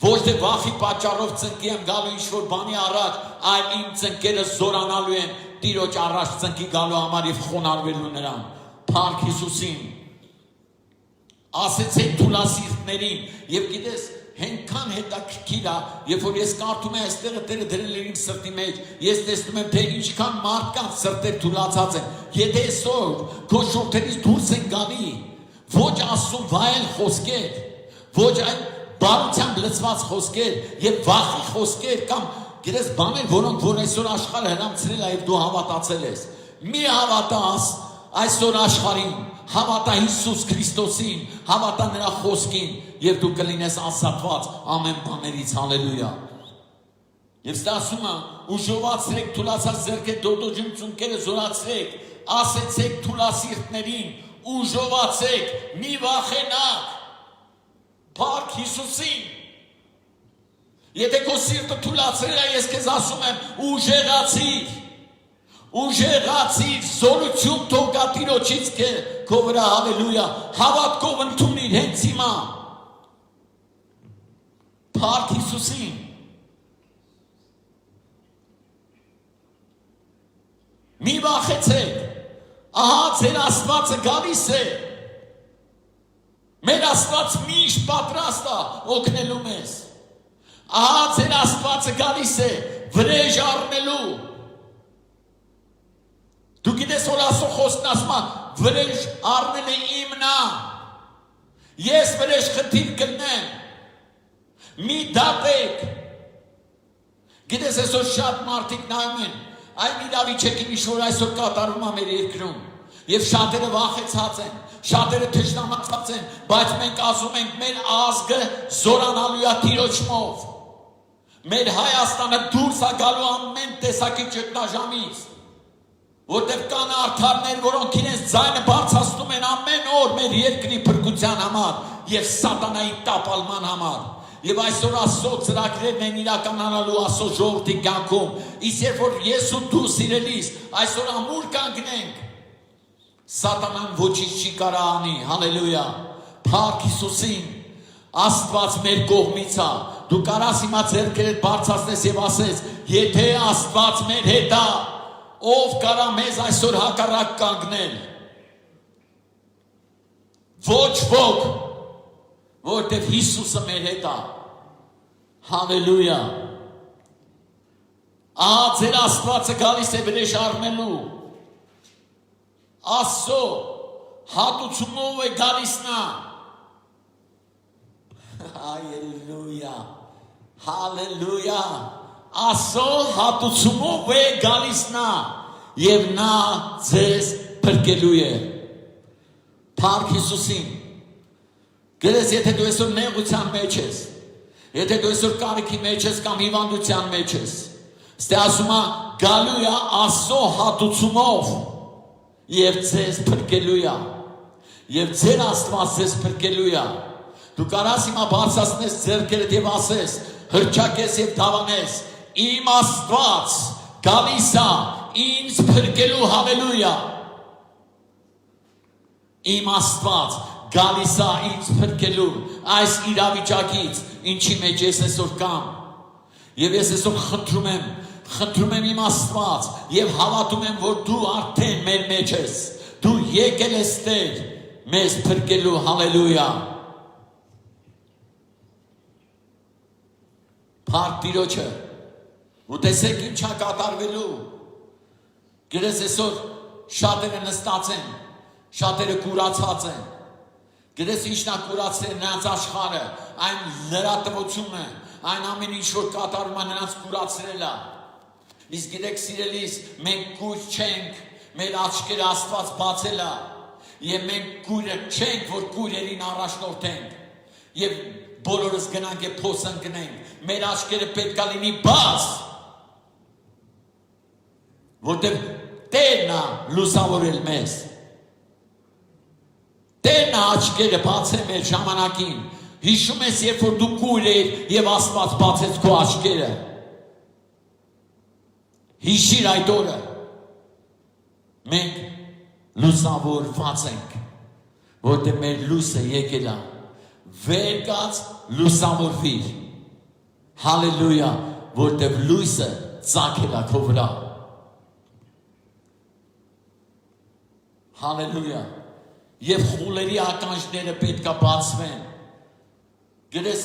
Ոչ թե վախի պատճառով ծնկի եմ գալու ինչ-որ բանի առաջ, այլ իմ ծնկերը զորանալու են Տիրոջ առաջ ծնկի գալու համար եւ խոնարհվելու նրան։ Փառք Հիսուսին։ Ասեցեք թուլասիրտներին, եւ գիտես, հենքան հետաքրքիր է, երբ որ ես կարդում եմ այստեղ Տերը դրել իր սրտի մեջ, ես տեսնում եմ, թե ինչքան մարդկանց սրտեր թուլացած են։ Եթե այսօր քո շուրթերից դուրս են գալի, ոչ Աստծուն վայել խոսքեր, ոչ այն բարությամբ լցված խոսքեր եւ վախի խոսքեր կամ գիտես բաներ, որոնք որ այսօր աշխարհը հրամցրել է եւ դու հավատացել ես։ Մի հավատաս այսօր աշխարհին, հավատա Հիսուս Քրիստոսին, հավատա նրա խոսքին եւ դու կլինես ազատված ամեն բաներից, հալելույա։ Եվ ստե ասում է, ուժովացրեք թուլացած ձեռքերը, դողդոջուն ծնկները զորացրեք, ասեցեք թուլասիրտներին, ուժովացեք, մի վախենաք, փառք Հիսուսին։ Եթե քո սիրտը թուլացրել է, ես քեզ ասում եմ, ուժեղացիր, զորություն թող գա Տիրոջից քո վրա, հալելույա, հավատքով ընդունիր հենց հիմա։ Փառք Հիսուսին։ Մի վախեցեք, ահա ձեր Աստվածը գալիս է։ Մեր Աստված միշտ պատրաստ է օգնելու մեզ։ Ահա ձեր Աստվածը գալիս է վրեժ առնելու։ Դու գիտես որ Աստծո խոսքն ասում է վրեժ առնելը իմն է։ Ես վրեժ խնդիր կլինեմ։ Մի դատեք։ Գիտես այսօր շատ մարդիկ նայում են այն իրավիճակին, ինչ որ այսօր կատարվում է մեր երկրում, եւ շատերը վախեցած են, շատերը թշնամացած են, բայց մենք ասում ենք մեր ազգը զորանալու է Տիրոջով։ Մեր Հայաստանը դուրս է գալու ամեն տեսակի ճգնաժամից, որտեղ կան արդարներ, որոնք իրենց ձայնը բարձրացնում են ամեն օր մեր երկրի փրկության համար եւ սատանայի տապալման համար։ Եվ այսօր Աստծո ծրագրերն են իրականանալու Աստծո ժողովրդի կյանքում։ Իսկ երբ որ ես ու դու սիրելիս այսօր ամուր կանգնենք, սատանան ոչինչ չի կարող անի, հալելույա, փառք Հիսուսին, Աստված մեր կողմից է։ Դու կարաս հիմա ձեռքերդ բարձրացնես եւ ասես, եթե Աստված մեր հետ է, ով կարա մեզ այսօր հակառակ կանգնել։ Ոչ ոք, որտեղ Հիսուսը մեր հետ է։ Հալելույա։ Ահա ձեր Աստվածը գալիս է վրեժ առնելու։ Աստծո հատուցումով է գալիս նա։ Հալելույա։ Հալելույա։ Աստծո հատուցումով է գալիս նա եւ նա ձեզ փրկելու է։ Փառք Հիսուսին։ Գիտես, եթե դու այսօր նեղության մեջ ես, եթե դու այսօր կարիքի մեջ ես կամ հիվանդության մեջ ես, ստե ասում է գալու է Աստծո հատուցումով եւ ձեզ փրկելու է։ Եվ ձեր Աստված ձեզ փրկելու է։ Դու կարաս հիմա բարձրացնես ձեռքերդ եւ ասես, հրճակես եւ դավանես, իմ Աստված գալիս է ինձ փրկելու, հալելույա։ Իմ Աստված գալիս է ինձ փրկելու այս իրավիճակից, ինչի մեջ ես այսօր կամ։ Եվ ես այսօր խնդրում եմ իմ Աստված եւ հավատում եմ, որ դու արդեն մեր մեջ ես։ Դու եկել ես Տեր մեզ փրկելու, հալելույա։ Փառք Տիրոջը։ Ու տեսեք ինչ է կատարվելու։ Գիտես այսօր շատերը նստած են, շատերը կուրացած են։ Գիտես ինչն է կուրացել նրանց աշխարհը, այն լրատվությունը, այն ամեն ինչ որ կատարում է նրանց կուրացրել է։ Իսկ գիտեք սիրելիս, մենք կուր չենք, մեր աչքերը Աստված բացել է, եւ մենք կուրը չենք, որ կուրերին առաջնորդենք, եւ բոլորս գնանք եւ փոսն գնենք, մեր աչքերը պետք է լինի բաց, որտեղ Տերն է լուսավորել մեզ։ Տերն է աչքերը բացել մեր ժամանակին։ Հիշում ես, երբ որ դու կույր էր եւ Աստված բացեց քո աչքերը։ Հիշիր այդ օրը։ Մենք լուսավորված ենք, որտեղ մեր լույսը եկել է։ Վեր կաց լուսավորվիր։ Հալելույա, որտեղ լույսը ծագել է քո վրա։ Հալելույա։ Եվ խուլերի ականջները պետք է բացվեն։ Գիտես,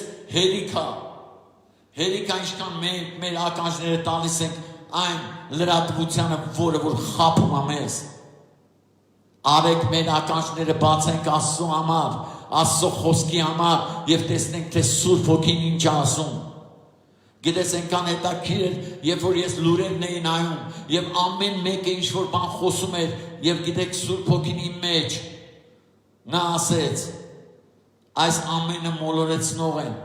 հերիքա ինչքան մեր ականջները տալիս ենք այն լրատվությանը, որը որ խաբում է մեզ։ Արեք մեր ականջները բացենք Աստծո համար, Աստծո խոսքի համար եւ տեսնենք, թե Սուրբ Հոգին ինչ է ասում։ Գիտես, այնքան հետաքրքիր էր, երբ որ ես լուրերն էի նայում եւ ամեն մեկը ինչ որ բան խոսում էր եւ գիտեք Սուրբ Հոգին իմ մեջ նա ասեց, այս ամենը մոլորեցնող են,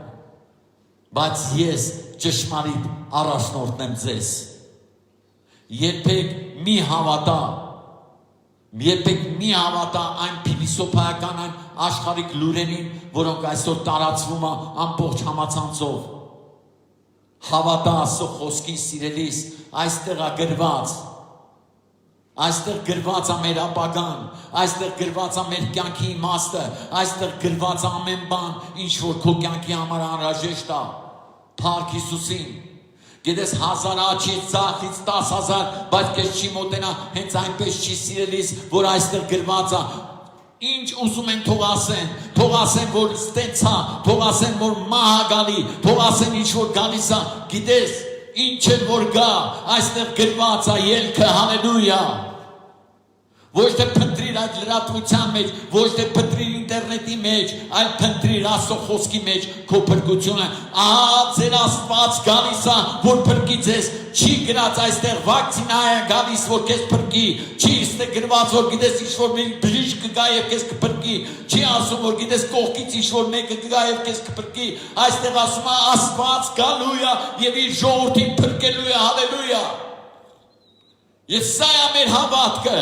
բայց ես ճշմարիտ առաջնորդն եմ ձեզ։ Երբեք մի հավատա այն փիլիսոփայական, այն աշխարհիկ լուրերին, որոնք այսօր տարածվում է ամբողջ համացանցով։ Հավատա Աստծո խոսքին, սիրելիս, այստեղ է գրված։ Այստեղ գրված է մեր ապագան, այստեղ գրված է մեր կյանքի իմաստը, այստեղ գրված է ամեն բան, ինչ որ քո կյանքի համար անհրաժեշտ է։ Փառք Հիսուսին։ Գիտես, 1000 աչից ծախից 10,000, բայց քեզ չի մոտենա, հենց այնպես չի սիրելիս, որ այստեղ գրված է։ Ինչ ուզում են թող ասեն, որ ստենց է, թող ասեն, որ մահ գալի, թող ասեն ինչ որ գալիս է, գիտես, ինչ էլ որ գա, այստեղ գրված է ելքը, հալելույա։ Ոչ թե փնտրիր այդ լրատվության մեջ, ոչ թե փնտրիր ինտերնետի մեջ, այլ փնտրիր Աստծո խոսքի մեջ քո փրկությունը։ Ահա ձեր Աստված գալիս է, որ փրկի ձեզ, չի գրած այստեղ վակցինա է գալիս, որ քեզ փրկի, չի ստե գրված, որ գիտես ինչ որ մի բժիշկ կգա եւ քեզ կփրկի, չի ասում, որ գիտես կողքից ինչ որ մեկը կգա եւ քեզ կփրկի, այստեղ ասում է Աստված գալու է եւ իր ժողովրդին փրկելու է, հալելույա։ Եվ սա է մեր հավատքը։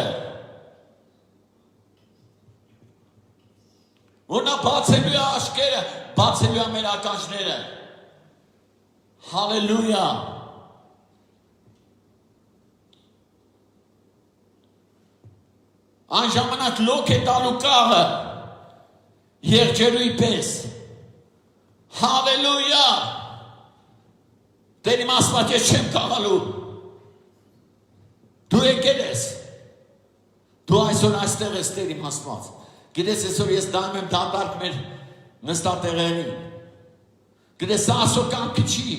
Որ նա բացելու է աչքերը, բացելու է մեր ականջները։ Հալելույա։ Այն ժամանակ լոք է տալու կաղը եղջերուի պես։ Հալելույա։ Տեր իմ Աստված, ես չեմ կաղալու։ Դու եկել ես։ Դու այսօր այստեղ ես, Տեր իմ Աստված։ Գիտես, այսօր ես դայում եմ դատարկ մեր նստատեղերին։ Գիտես, սա Աստծո կամքը չի։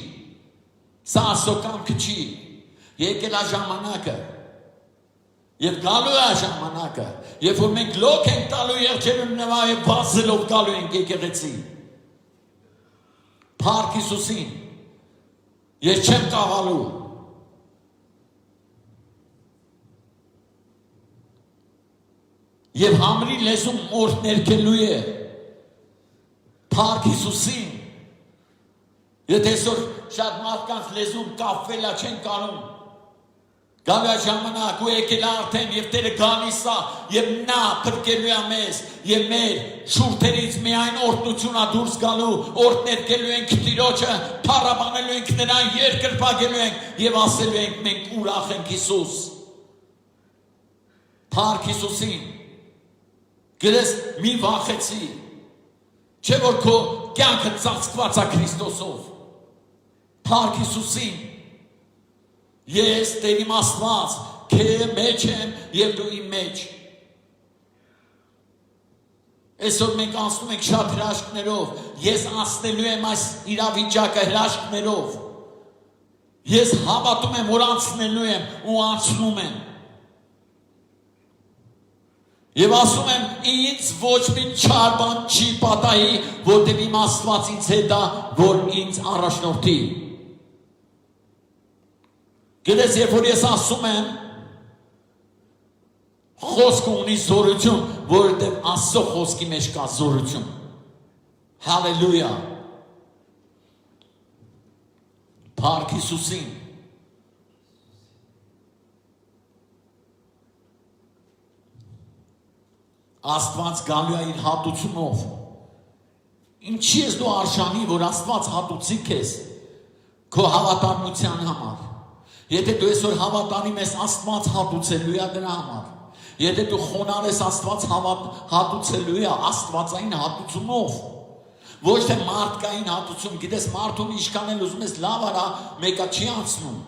Սա Աստծո կամքը չի։ Եկել է ժամանակը։ Եվ գալու է ժամանակը, երբ որ մենք լոք ենք տալու եղջերուն նվա եւ բացելով գալու ենք եկեղեցի։ Փառք Հիսուսին։ Ես չեմ կաղալու։ Եվ համրի լեզում օր ներկելու է Փառք Հիսուսին։ Եթե այսօր շատ մարդկանց լեզուն կապվելա չեն կարում։ Գալու է ժամանակ ու եկել արդեն եւ Տերը գալիս է եւ նա փրկելու է մեզ եւ մեր շուրթերից միայն օրհնությունա դուրս գալու, օրհներ գելու ենք Տիրոջը, փառաբանելու ենք նրան, երկրպագելու ենք եւ ասելու ենք մենք ուրախ ենք Հիսուս։ Փառք Հիսուսին։ Գերես մի վախեցի։ Չէ որ քո կյանքը ծածկված է Քրիստոսով։ Փառք Հիսուսին։ Ես Տեր իմ Աստված, քե մեջ եմ եւ դու իմ մեջ։ Այսօր մենք անցնում ենք շատ հրաշքներով։ Ես անցնելու եմ այս իրավիճակը հրաշքներով։ Ես հավատում եմ, որ անցնելու եմ ու անցնում եմ։ Եվ ասում եմ, ինձ ոչ մի չար բան չի պատահի, որտեղ իմ Աստված ինձ հետ է, որ ինձ առաջնորդի։ Գիտես, երբ որ ես ասում եմ, խոսքը ունի զորություն, որովհետև Աստծո խոսքի մեջ կա զորություն։ Հալելույա։ Փառք Հիսուսին։ Աստված գալու է իր հատուցումով։ Ինչի ես դու արժանի, որ Աստված հատուցի քեզ քո հավատարմության համար։ Եթե դու այսօր հավատանում ես, Աստված հատուցելու է դրա համար։ Եթե դու խոնարհ ես, Աստված հատուցելու է աստվածային հատուցումով։ Ոչ թե մարդկային հատուցում, գիտես, մարդուն ինչքան էլ ուզում ես լավ արա, մեկը չի անցնում։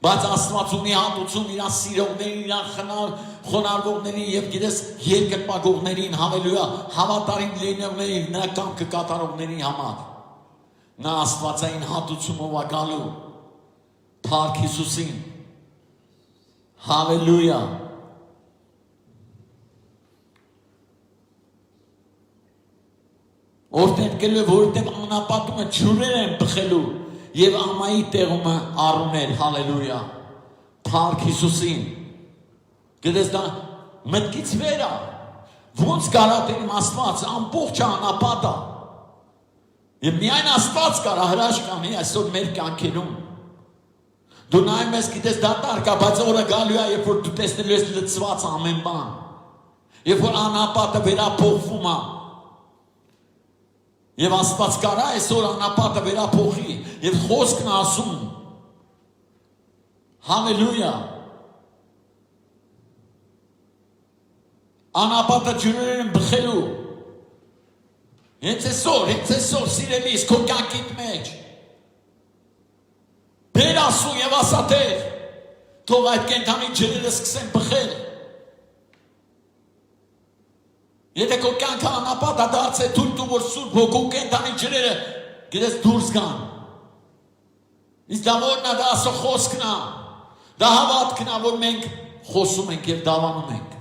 Բայց Աստված ունի հատուցում իր սիրողներին, իր խոնարհվողներին եւ գիտես երկրպագողներին, հալելույա, հավատարիմ լինողներին, նրա կամքը կատարողների համար։ Նա աստվածային հատուցումով է գալու։ Փառք Հիսուսին։ Հալելույա։ Օրդեն գելու է, որովհետև անապատումը ջուրեր են բխելու եւ ամայի տեղումը առունել, հալելույա։ Փառք Հիսուսին։ Գիտես դա մտքից վեր է։ Ոնց կարա Տեր Աստված ամբողջ անապատը։ Եվ միայն Աստված կարա հրաշք անի այսօր մեր կյանքերում։ Դու նայում ես, գիտես դատարկ է, բայց օրը գալու է, երբ որ դու տեսնելու ես լցված ամեն բան։ Երբ որ անապատը վերափոխվում է։ Եվ Աստված կարա այսօր անապատը վերափոխի եւ խոսքն ասում հալելույա անապատը ջուրեր են բխելու հենց այսօր սիրելիս քո կյանքիդ մեջ բեր ասու եւ ասա Տեր թող այդ կենդանի ջրերը սկսեն բխել Եթե քո կյանքը անապատ է դարձել թույլ տու որ Սուրբ Հոգու կենդանի ջրերը գիտես դուրս գան։ Իսկ դա որն է դա ասո խոսքն է։ Դա հավատքն է որ մենք խոսում ենք եւ դավանում ենք։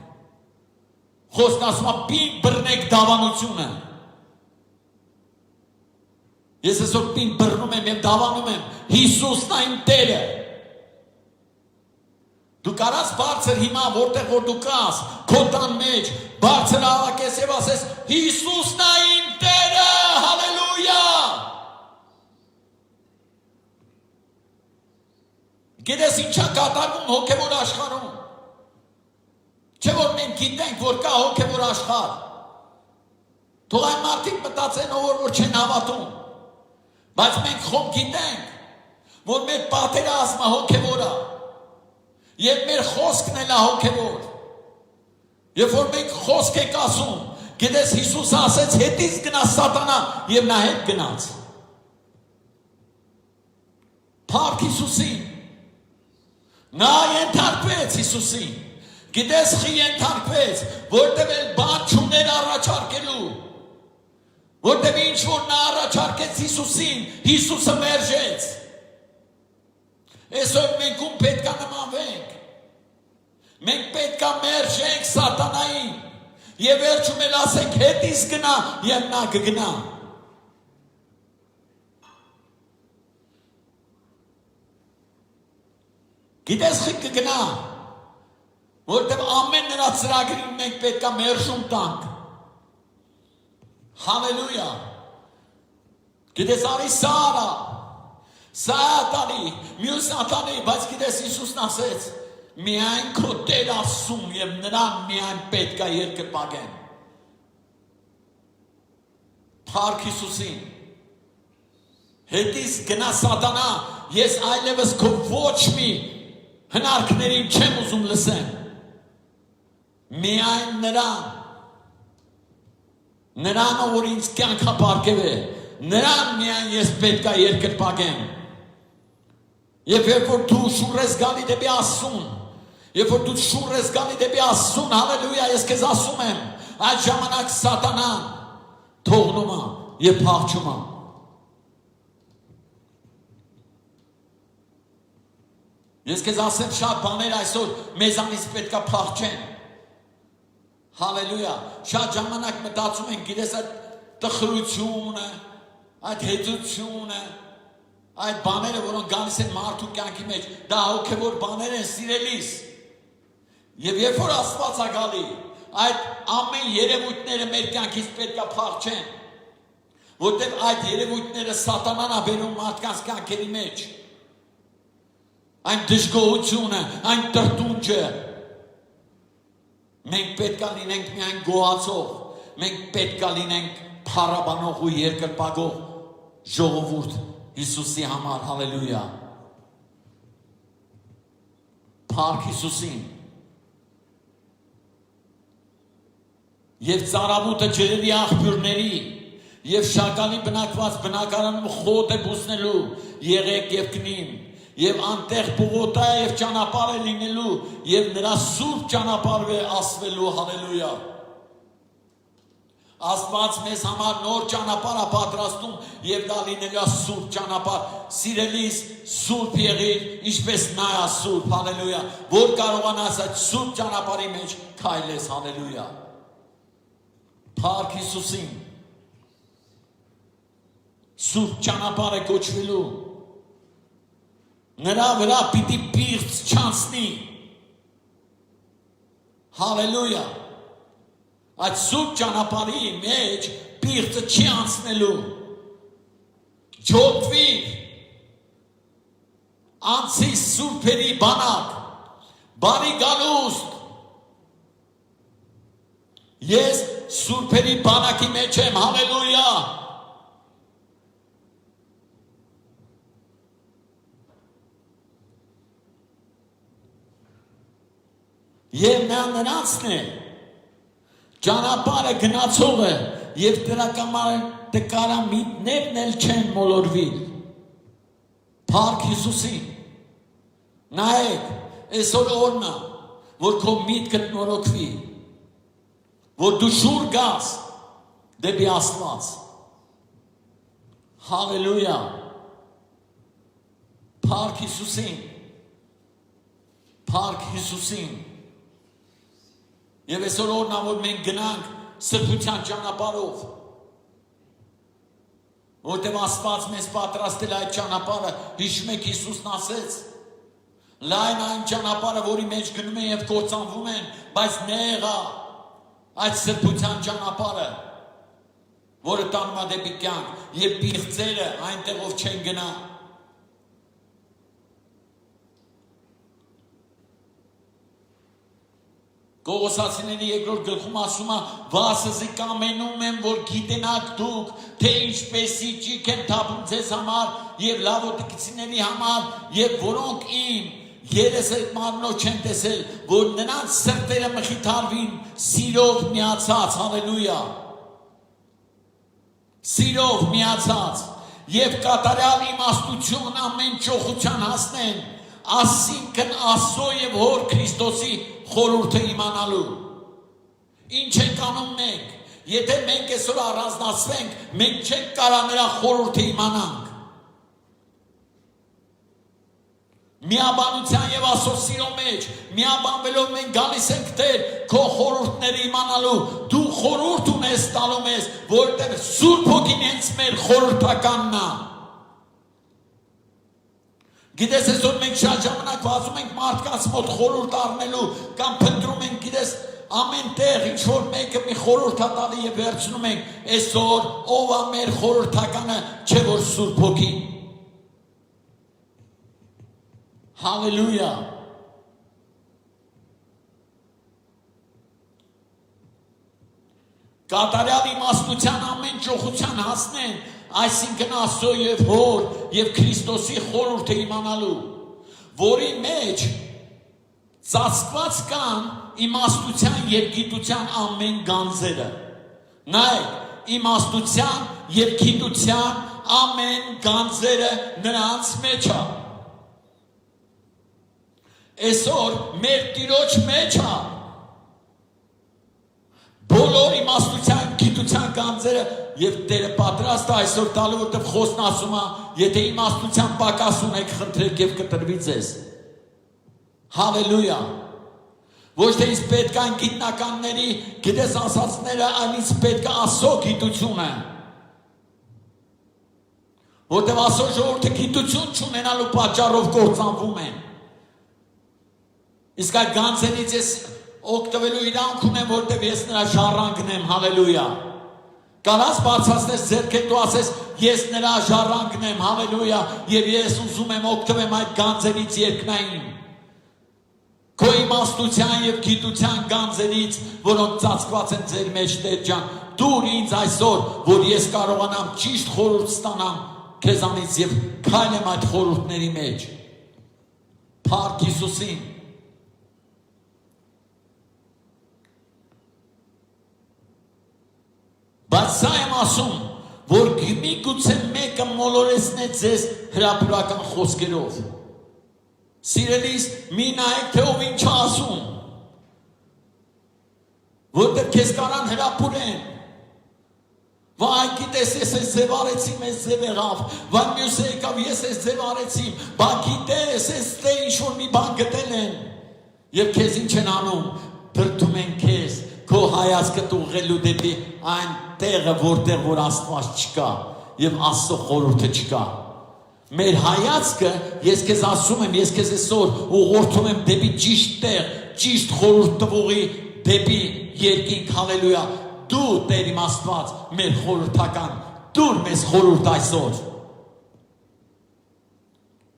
Խոսքն ասում է պին բռնեք դավանությունը։ Ես այսօր պին բռնում եմ եւ դավանում եմ Հիսուսն է իմ Տերը։ Դու կարաս բարձր հիմա որտեղ որ դու կաս քո տան մեջ բարձր աղակես եւ ասես Հիսուսն է իմ Տերը հալելույա Գիտես ինչա կատարվում հոգեվոր աշխարհում Չէ որ մենք գիտենք որ կա հոգեվոր աշխարհ Թող այն մարդիկ մտածեն որ չեն հավատում Բայց մենք խոմ գիտենք որ մեր պատերազմը հոգեվոր է Եվ մեր խոսքն էլ է հոգևոր Եվ որ մենք խոսք ենք ասում Գիտես Հիսուսը ասեց հետից գնա սատանա Եվ նա հետ գնաց Փառք Հիսուսին Նա ենթարկվեց Հիսուսին Գիտես խի ենթարկվեց Որտև էլ բան չուներ առաջարկելու Որտև ինչ որ նա առաջարկեց Հիսուսին Հիսուսը մերժեց Այսօր մենք ում պետք է նմանվենք Մենք պետք է մերժենք սատանային Եվ վերջում էլ ասենք հետից գնա Եվ նա կգնա Գիտես խի կգնա Որտեւ ամեն նրա ծրագրին մենք պետք է մերժում տանք։ Հալելույա։ Գիտես արի սարա։ Սատանի, մյուս ատանի, բայց գիտես Հիսուսն ասեց, միայն քո Տեր Աստծուն եւ նրան միայն պետք է երկրպագեն։ Փառք Հիսուսին։ Հետից գնա սատանա, ես այլևս քո ոչ մի հնարքներին չեմ ուզում լսեմ։ Միայն նրան որ ինձ կյանքա պարգև է, նրան միայն ես պետք է երկրպագեմ։ Եվ երբ որ դու շուռ ես գալի դեպի Աստծուն, երբ որ դու շուռ ես գալի դեպի Աստծուն, հալելույա, ես քեզ ասում եմ, այդ ժամանակ սատանան թողնում է եւ փախչում է։ Ես քեզ ասեմ շատ բաներ այսօր մեզանից պետք է փախչեն։ Հալելույա, շատ ժամանակ մտածում ենք, գիտես այդ տխրությունը, այդ հետությունը, այդ բաները, որոնք գալիս են մարդու կյանքի մեջ, դա հոգևոր բաներ են սիրելիս։ Եվ երբ որ Աստված է գալի, այդ ամեն երևույթները մեր կյանքից պետք է փախչեն, որտեղ այդ երևույթները սատանան է բերում մարդկանց կյանքերի մեջ։ Այն դժգոհությունը, այն տրտունջը, մենք պետք է լինենք միայն գոհացող, մենք պետք է լինենք փառաբանող ու երկրպագող ժողովուրդ Հիսուսի համար, հալելույա։ Փառք Հիսուսին։ Եվ ծարավուտը ջրերի աղբյուրների եւ շակալի բնակված բնակարանում խոտ է բուսնելու, եղեք եւ կնին, եւ անտեղ բողոտ է եւ ճանապարհ է լինելու, եւ նրա սուրբ ճանապարհ է ասվելու, հալելույա։ Աստված մեզ համար նոր ճանապարհ է պատրաստում եւ դա լինելու է սուրբ ճանապարհ։ Սիրելիս, սուրբ եղիր, ինչպես նա է սուրբ, հալելույա, որ կարողանաս այդ սուրբ ճանապարհի մեջ քայլես, հալելույա։ Փառք Հիսուսին։ Սուրբ ճանապարհ է կոչվելու։ Նրա վրա պիտի պիղծ չանցնի։ Հալելույա։ Այդ սուրբ ճանապարհի մեջ պիղծը չի անցնելու։ Ջոկվիր, անցի սուրբերի բանակ, բարի գալուստ։ Ես սուրբերի բանակի մեջ եմ, հալելույա։ Եվ նա նրանցն է, ճանապարհը գնացողը եւ տկարամիտներն էլ չեն մոլորվիլ։ Փառք Հիսուսին։ Նայեք, այսօր օրն է, որ քո միտքդ նորոգվի, որ դու շուռ գաս դեպի Աստված։ Հալելույա։ Փառք Հիսուսին։ Փառք Հիսուսին։ Եվ այսօր օրն է, որ մենք գնանք սրբության ճանապարհով, որտեղ Աստված մեզ պատրաստել այդ ճանապարհը, հիշում եք Հիսուսն ասեց, լայն այն ճանապարհը, որի մեջ գնում են եւ կործանվում են, բայց նեղ է այդ սրբության ճանապարհը, որը տանում է դեպի կյանք, եւ պիղծերը այնտեղով չեն գնա։ Կողոսացիների երկրորդ գլխում ասում է, վասզի կամենում եմ, որ գիտենաք դուք, թե ինչպեսի ճիք են թափում ձեզ համար եւ լավոտիկցիների համար, եւ որոնք իմ երեսեդ մարմնով չեն տեսել, որ նրանց սրտերը մխիթարվին սիրով միացած, հալելույա, սիրով միացած եւ կատարյալ իմաստություն ամեն ճոխության հասնեն, ասինքն Աստծո եւ Հոր Քրիստոսի խորհուրդը իմանալու։ Ինչ ենք անում մենք, եթե մենք այսօր առանձնացվենք, մենք չենք կարող նրա խորհուրդը իմանանք։ Միաբանության եւ Աստծո սիրո մեջ միաբանվելով մենք գալիս ենք Տեր քո խորհուրդները իմանալու։ Դու խորհուրդ ունես տալու մեզ, որտեղ Սուրբ Հոգին հենց մեր խորհրդականն է։ Գիտես այսօր մենք շատ ժամանակ վազում ենք մարդկանց մոտ խորհուրդ առնելու կամ փնտրում ենք գիտես ամեն տեղ ինչ որ մեկը մի խորհուրդ տալի եւ վերցնում ենք այսօր ով է մեր խորհրդականը չէ որ Սուրբ Հոգին Հալելույա Կատարյալ իմաստության ամեն ճոխության հասնեն այսինքն Աստծո եւ Հոր եւ Քրիստոսի խորհուրդը իմանալու որի մեջ ծածկված կան իմաստության եւ գիտության ամեն գանձերը նայեք իմաստության եւ գիտության ամեն գանձերը նրանց մեջ է այսօր մեր Տիրոջ մեջ է բոլոր իմաստության գիտության գանձերը եւ Տերը պատրաստ է այսօր տալու որտեղ խոսքն ասում է եթե իմաստության պակաս ունեք խնդրեք եւ կտրվի ձեզ հալելույա ոչ թե ինձ պետք է գիտնականների գիտես ասածները այլ ինձ պետք է Աստծո գիտությունը որտեղ Աստծո ժողովուրդը գիտություն չունենալու պատճառով կործանվում են իսկ այդ գանձերից ես օգտվելու իրանք ունեմ, որտև ես նրա ժառանգն եմ, հալելույա։ Կարաս բարձրացնես ձեռքդ ու ասես, ես նրա ժառանգն եմ, հալելույա, եւ ես ուզում եմ օգտվեմ այդ գանձերից երկնային։ Քո իմաստության եւ գիտության գանձերից, որոնք ծածկված են ձեր մեջ, Տեր ջան, դուր ինձ այսօր, որ ես կարողանամ ճիշտ խորհուրդ ստանամ քեզանից եւ քայլեմ այդ խորհուրդների մեջ։ Փառք Հիսուսին։ Բայց սա եմ ասում, որ միգուցե մեկը մոլորեցնե ձեզ հրապուրական խոսքերով։ Սիրելիս, մի նայեք, թե ով ինչ ասում, որտեղ քեզ կարան հրապուրեն։ Վայ, գիտես, ես ես ձև արեցիմ, ես ձև եղավ, վայ մյուսը եկավ, ես ես ձև արեցիմ, բա գիտես, ես թե ինչ-որ մի բան գտել են, և քեզ ինչ են անում, դրդում են քեզ, քո հայացքդ ուղղելու դեպի այն տեղը, որտեղ որ Աստված չկա եւ Աստծո խորհուրդը չկա։ Մեր հայացքը, ես քեզ ասում եմ, ես քեզ այսօր ուղղորդում եմ դեպի ճիշտ տեղ, ճիշտ խորհուրդ տվողի դեպի երկինք, հալելույա։ Դու Տեր իմ Աստված, մեր խորհրդական, դուր մեզ խորհուրդ այսօր։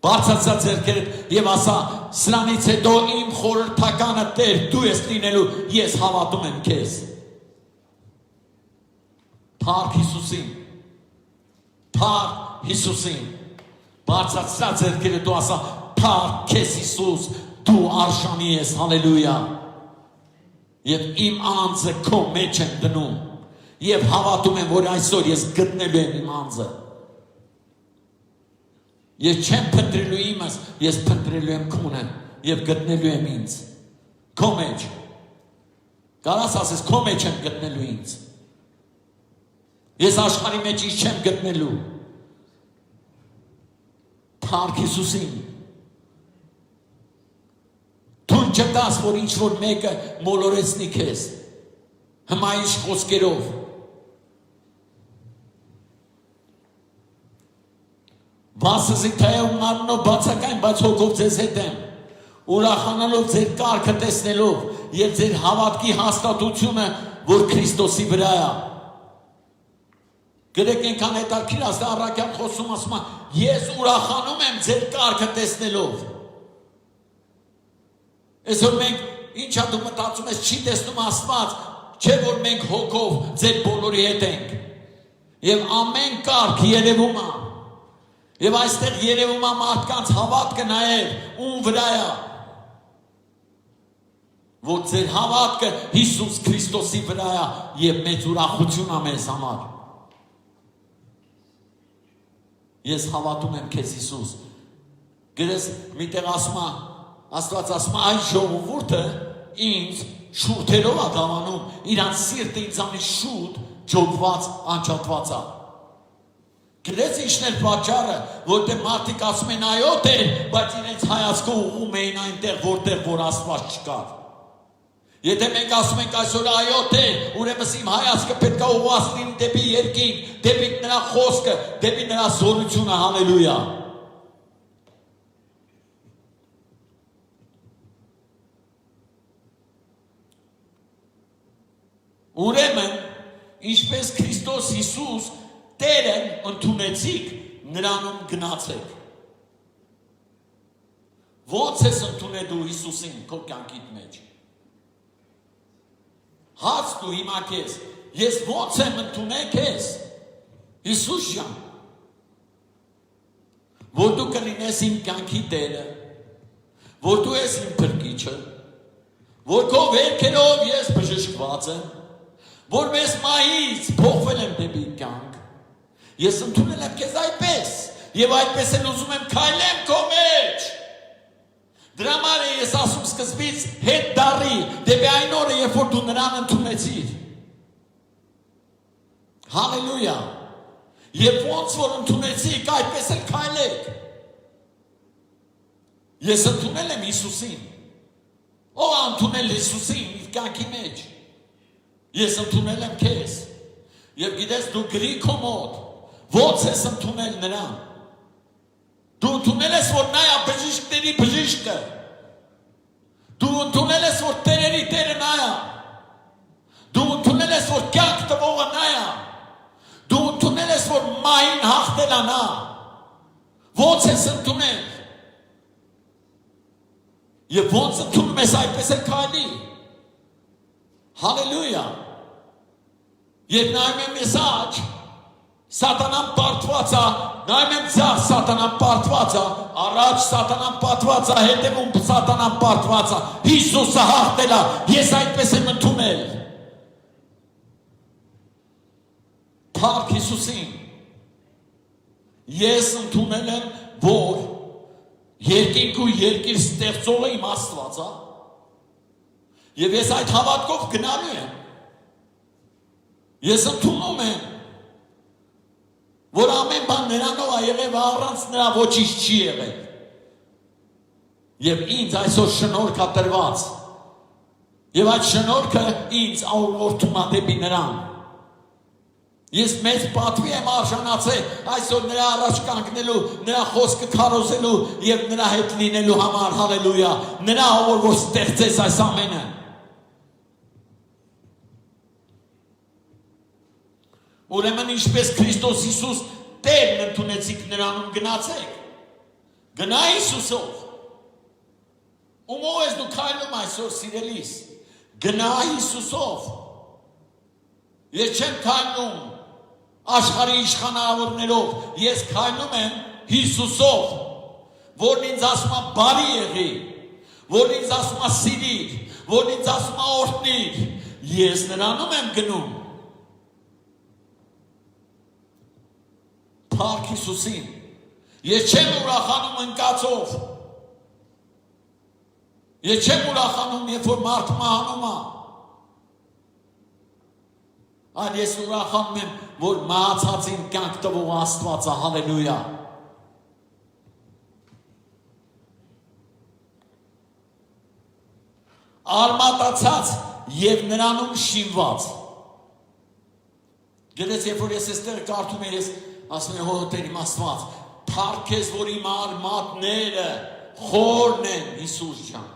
Բարձրացա ձեռքերդ եւ ասա, սրանից հետո իմ խորհրդականը Տեր, դու ես լինելու, ես հավատում եմ քեզ։ Փառք Հիսուսին։ Փառք Հիսուսին։ Բարձրացա ձեռքերդ ու ասա, փառք քեզ Հիսուս, դու արժանի ես, հալելույա։ Եվ իմ անձը քո մեջ եմ դնում եւ հավատում եմ, որ այսօր ես գտնելու եմ իմ անձը։ Ես չեմ փնտրելու իմս, ես փնտրելու եմ քոնը եւ գտնելու եմ ինձ։ Քո մեջ։ Կարաս ասես քո մեջ եմ գտնելու ինձ։ Ես աշխարհի մեջ ինչ չեմ գտնելու։ Փառք Հիսուսին։ Թույլ չտաս, որ ինչ որ մեկը մոլորեցնի քեզ։ Հմայիչ խոսքերով։ Վասզի թեև մարմնով բացակային, բայց հոգով ձեզ հետ եմ, ուրախանալով ձեր կարգը տեսնելով և ձեր հավատքի հաստատությունը, որ Քրիստոսի վրա է։ Գրեք ենքան հետարքիր աստ առակյան խոսում ասում է, ես ուրախանում եմ ձեր կարգը տեսնելով։ Այսօր մենք ինչ ա դու մտածում ես չի տեսնում Աստված, չէ որ մենք հոգով ձեր բոլորի հետ ենք։ Եվ ամեն կարգ երևում է։ Եվ այստեղ երևում է մարդկանց հավատքը նաև ում վրա է, որ ձեր հավատքը Հիսուս Քրիստոսի վրա է և մեծ ուրախություն է մեզ համար։ Ես հավատում եմ քեզ Հիսուս։ Գրես մի տեղ ասում է, Աստված ասում է, այն ժողովուրդը ինձ շուրթերով է դավանում, իրանց սիրտը ինձանից շուտ ջոկված, անջատված է։ Գրեց ինչն էր պատճառը, որտեղ մարդիկ ասում են այո Տեր, բայց իրենց հայացքը ուղղում էին այնտեղ, որտեղ որ Աստված չկար։ Եթե մենք ասում ենք այսօր այո Տեր, ուրեմն իմ հայացքը պետք է ուղղված լինի դեպի երկինք, դեպի նրա խոսքը, դեպի նրա զորությունը, հալելույա։ Ուրեմն, ինչպես Քրիստոս Հիսուս Տերն ընդունեցիք, նրանում գնացեք։ Ո՞նց ես ընդունել դու Հիսուսին քո կյանքիդ մեջ։ Հարց դու հիմա քեզ, ես ո՞նց եմ ընդունել քեզ։ Հիսուս ջան, որ դու կլինես իմ կյանքի Տերը, որ դու ես իմ փրկիչը, որ քո վերքերով ես բժշկված եմ, որ մեզ մահից փոխվել եմ դեպի կյանք, ես ընդունել եմ քեզ այդպես, եւ այդպես էլ ուզում եմ քայլեմ քո մեջ։ Դրա համար է ես ասում սկզբից հետ դառի դեպի այն օրը, երբ որ դու նրան ընդունեցիր։ Հալելույա։ Եվ ոնց որ ընդունեցիք, այդպես էլ քայլեք։ Ես ընդունել եմ Հիսուսին։ Ո՞վ է ընդունել Հիսուսին իր կյանքի մեջ։ Ես ընդունել եմ քեզ։ Եվ գիտես դու գրի քո մոտ, ոնց ես ընդունել նրան։ Դու ընդունել ես, որ նա է բժիշկների բժիշկը։ Դու ընդունել ես, որ տերերի Տերը նա է։ Դու ընդունել ես, որ կյանք տվողը նա է։ Դու ընդունել ես, որ մահին հաղթել է նա։ Ոնց ես ընդունել։ Եվ ոնց ընդունում ես, այդպես էլ քայլի։ Հալելույա։ Եվ նայում եմ ես աջ, Սատանան պարտված է, նայում եմ ձախ, Սատանան պարտված է, առաջ Սատանան պարտված է, հետևում Սատանան պարտված է, Հիսուսը հաղթել է, ես այդպես եմ ընդունել։ Փառք Հիսուսին։ Ես ընդունել եմ, որ երկինք ու երկիր ստեղծողը իմ Աստված է, եւ ես այդ հավատքով գնալու եմ։ Ես ընդունում եմ, որ ամեն բան նրանով է եղել, առանց նրա ոչինչ չի եղել։ Եվ ինձ այսօր շնորհք է տրված։ Եվ այդ շնորհքը ինձ ուղղորդում է դեպի նրան։ Ես մեծ պատվի եմ արժանացել այսօր նրա առաջ կանգնելու, նրա խոսքը քարոզելու եւ նրա հետ լինելու համար, հալելույա։ Նրա որ ստեղծեց այս ամենը։ Ուրեմն ինչպես Քրիստոս Հիսուս Տերն ընդունեցիք, նրանում գնացեք։ Գնա Հիսուսով։ Ումով ես դու քայլում այսօր սիրելիս։ Գնա Հիսուսով։ Ես չեմ քայլում աշխարհի իշխանավորներով, ես քայլում եմ Հիսուսով, որն ինձ ասում է բարի եղի, որն ինձ ասում է սիրիր, որն ինձ ասում է օրհնիր։ Ես նրանում եմ գնում։ Փառք Հիսուսին։ Ես չեմ ուրախանում ընկածով։ Ես չեմ ուրախանում, երբ որ մարդ մահանում է։ Այլ ես ուրախանում եմ, որ մահացածին կյանք տվող Աստված է, հալելույա։ Արմատացած եւ նրանում շինված։ Գիտես, երբ որ ես այստեղ կարդում եմ, ես ասում եմ, հո Տեր իմ Աստված, փառք քեզ, որ իմ արմատները խորն են, Հիսուս ջան։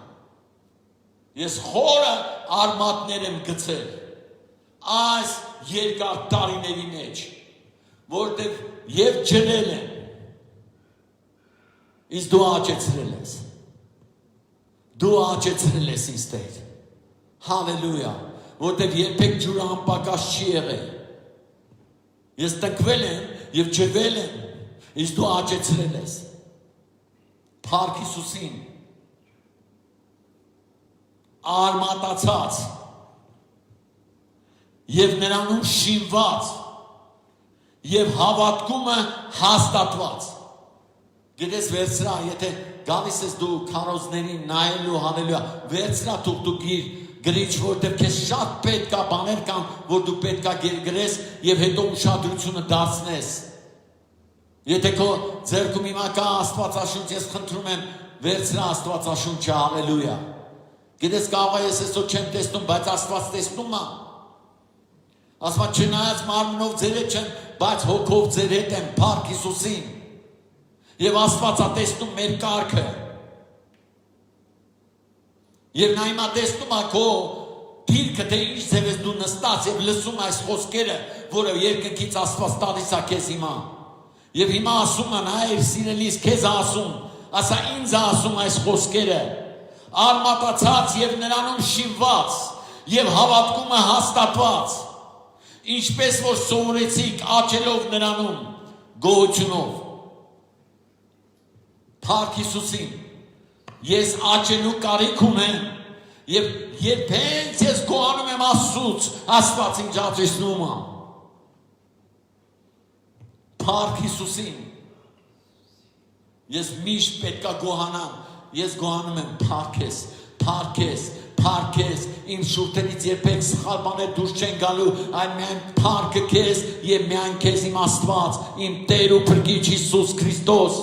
Ես խորը արմատներ եմ գցել այս երկար տարիների մեջ, որտեղ եւ ջրել են, իսկ դու աճեցրել ես։ Դու աճեցրել ես ինձ Տեր։ Հալելույա, որտեղ երբեք ջուրը անպակաս չի եղել։ Ես տնկվել եմ եւ ջրվել եմ, իսկ դու աճեցրել ես։ Փառք Հիսուսին։ Արմատացած եւ նրանում շինված եւ հավատքումը հաստատված։ Գիտես վերցրա, եթե գալիս ես դու քարոզներին նայելու, հանելույա, վերցրա դու գիր գրիչ, որտեղ քեզ շատ պետք է բաներ կան, որ դու պետք է գրես եւ հետո ուշադրությունը դարձնես։ Եթե քո ձեռքում հիմա կա Աստվածաշունչ, ես խնդրում եմ, վերցրա Աստվածաշունչը, հալելույա։ Գիտես կարող է ես այսօր չեմ տեսնում, բայց Աստված տեսնում է։ Աստված չնայած մարմնով ձեր հետ չեմ, բայց հոգով ձեր հետ եմ, փառք Հիսուսին։ Եվ Աստված է տեսնում մեր կարգը։ Եվ նա հիմա տեսնում է քո դիրքը թե ինչ ձև ես դու նստած եւ լսում այս խոսքերը, որը երկնքից Աստված տալիս է քեզ հիմա։ Եվ հիմա ասում են, հայր սիրելիս, քեզ ասում, ասա ինձ ասում այս խոսքերը, արմատացած եւ նրանում շինված եւ հավատքումը հաստատված, ինչպես որ սովորեցիք աճելով նրանում գոհությունով։ Փառք Հիսուսին, ես աճելու կարիք ունեմ եւ երբեք ես գոհանում եմ Աստծուց, Աստված ինձ աճեցնում է։ Փառք Հիսուսին, ես միշտ պետք է գոհանամ, ես գոհանում եմ փառքես, փառքես, փառքես, իմ շուրթերից երբեք սխալ բաներ դուրս չեն գալու, այլ միայն փառքը քեզ եւ միայն քեզ իմ Աստված, իմ Տեր ու Փրկիչ Հիսուս Քրիստոս։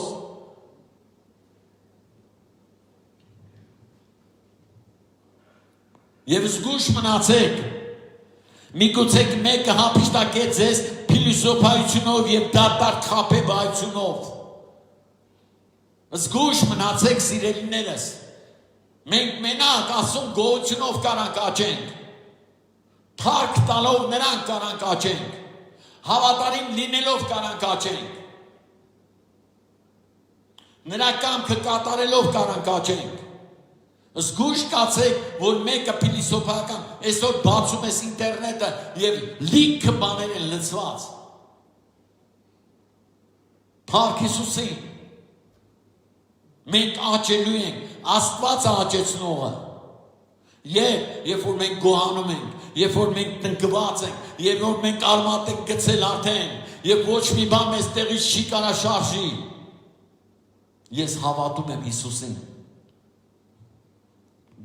Եվ զգույշ մնացեք, միգուցե մեկը հափշտակե ձեզ փիլիսոփայությունով եւ դատարկ խաբեբայությունով։ Զգույշ մնացեք սիրելիներս, մենք մենակ ասում գոհությունով կարանք աճենք, թարք տալով նրանք կարանք աճենք, հավատարիմ լինելով կարանք աճենք, նրա կամքը կատարելով կարանք աճենք։ Զգույշ կացեք, որ մեկը փիլիսոփայական, այսօր բացում ես ինտերնետը եւ լիքը բաներ են լցված։ Փառք Հիսուսին, մենք աճելու ենք, Աստված աճեցնողը։ Երբ որ մենք գոհանում ենք, երբ որ մենք տնկված ենք, երբ որ մենք արմատ ենք գցել արդեն, եւ ոչ մի բան մեզ տեղից չի կարա շարժի, ես հավատում եմ Հիսուսին։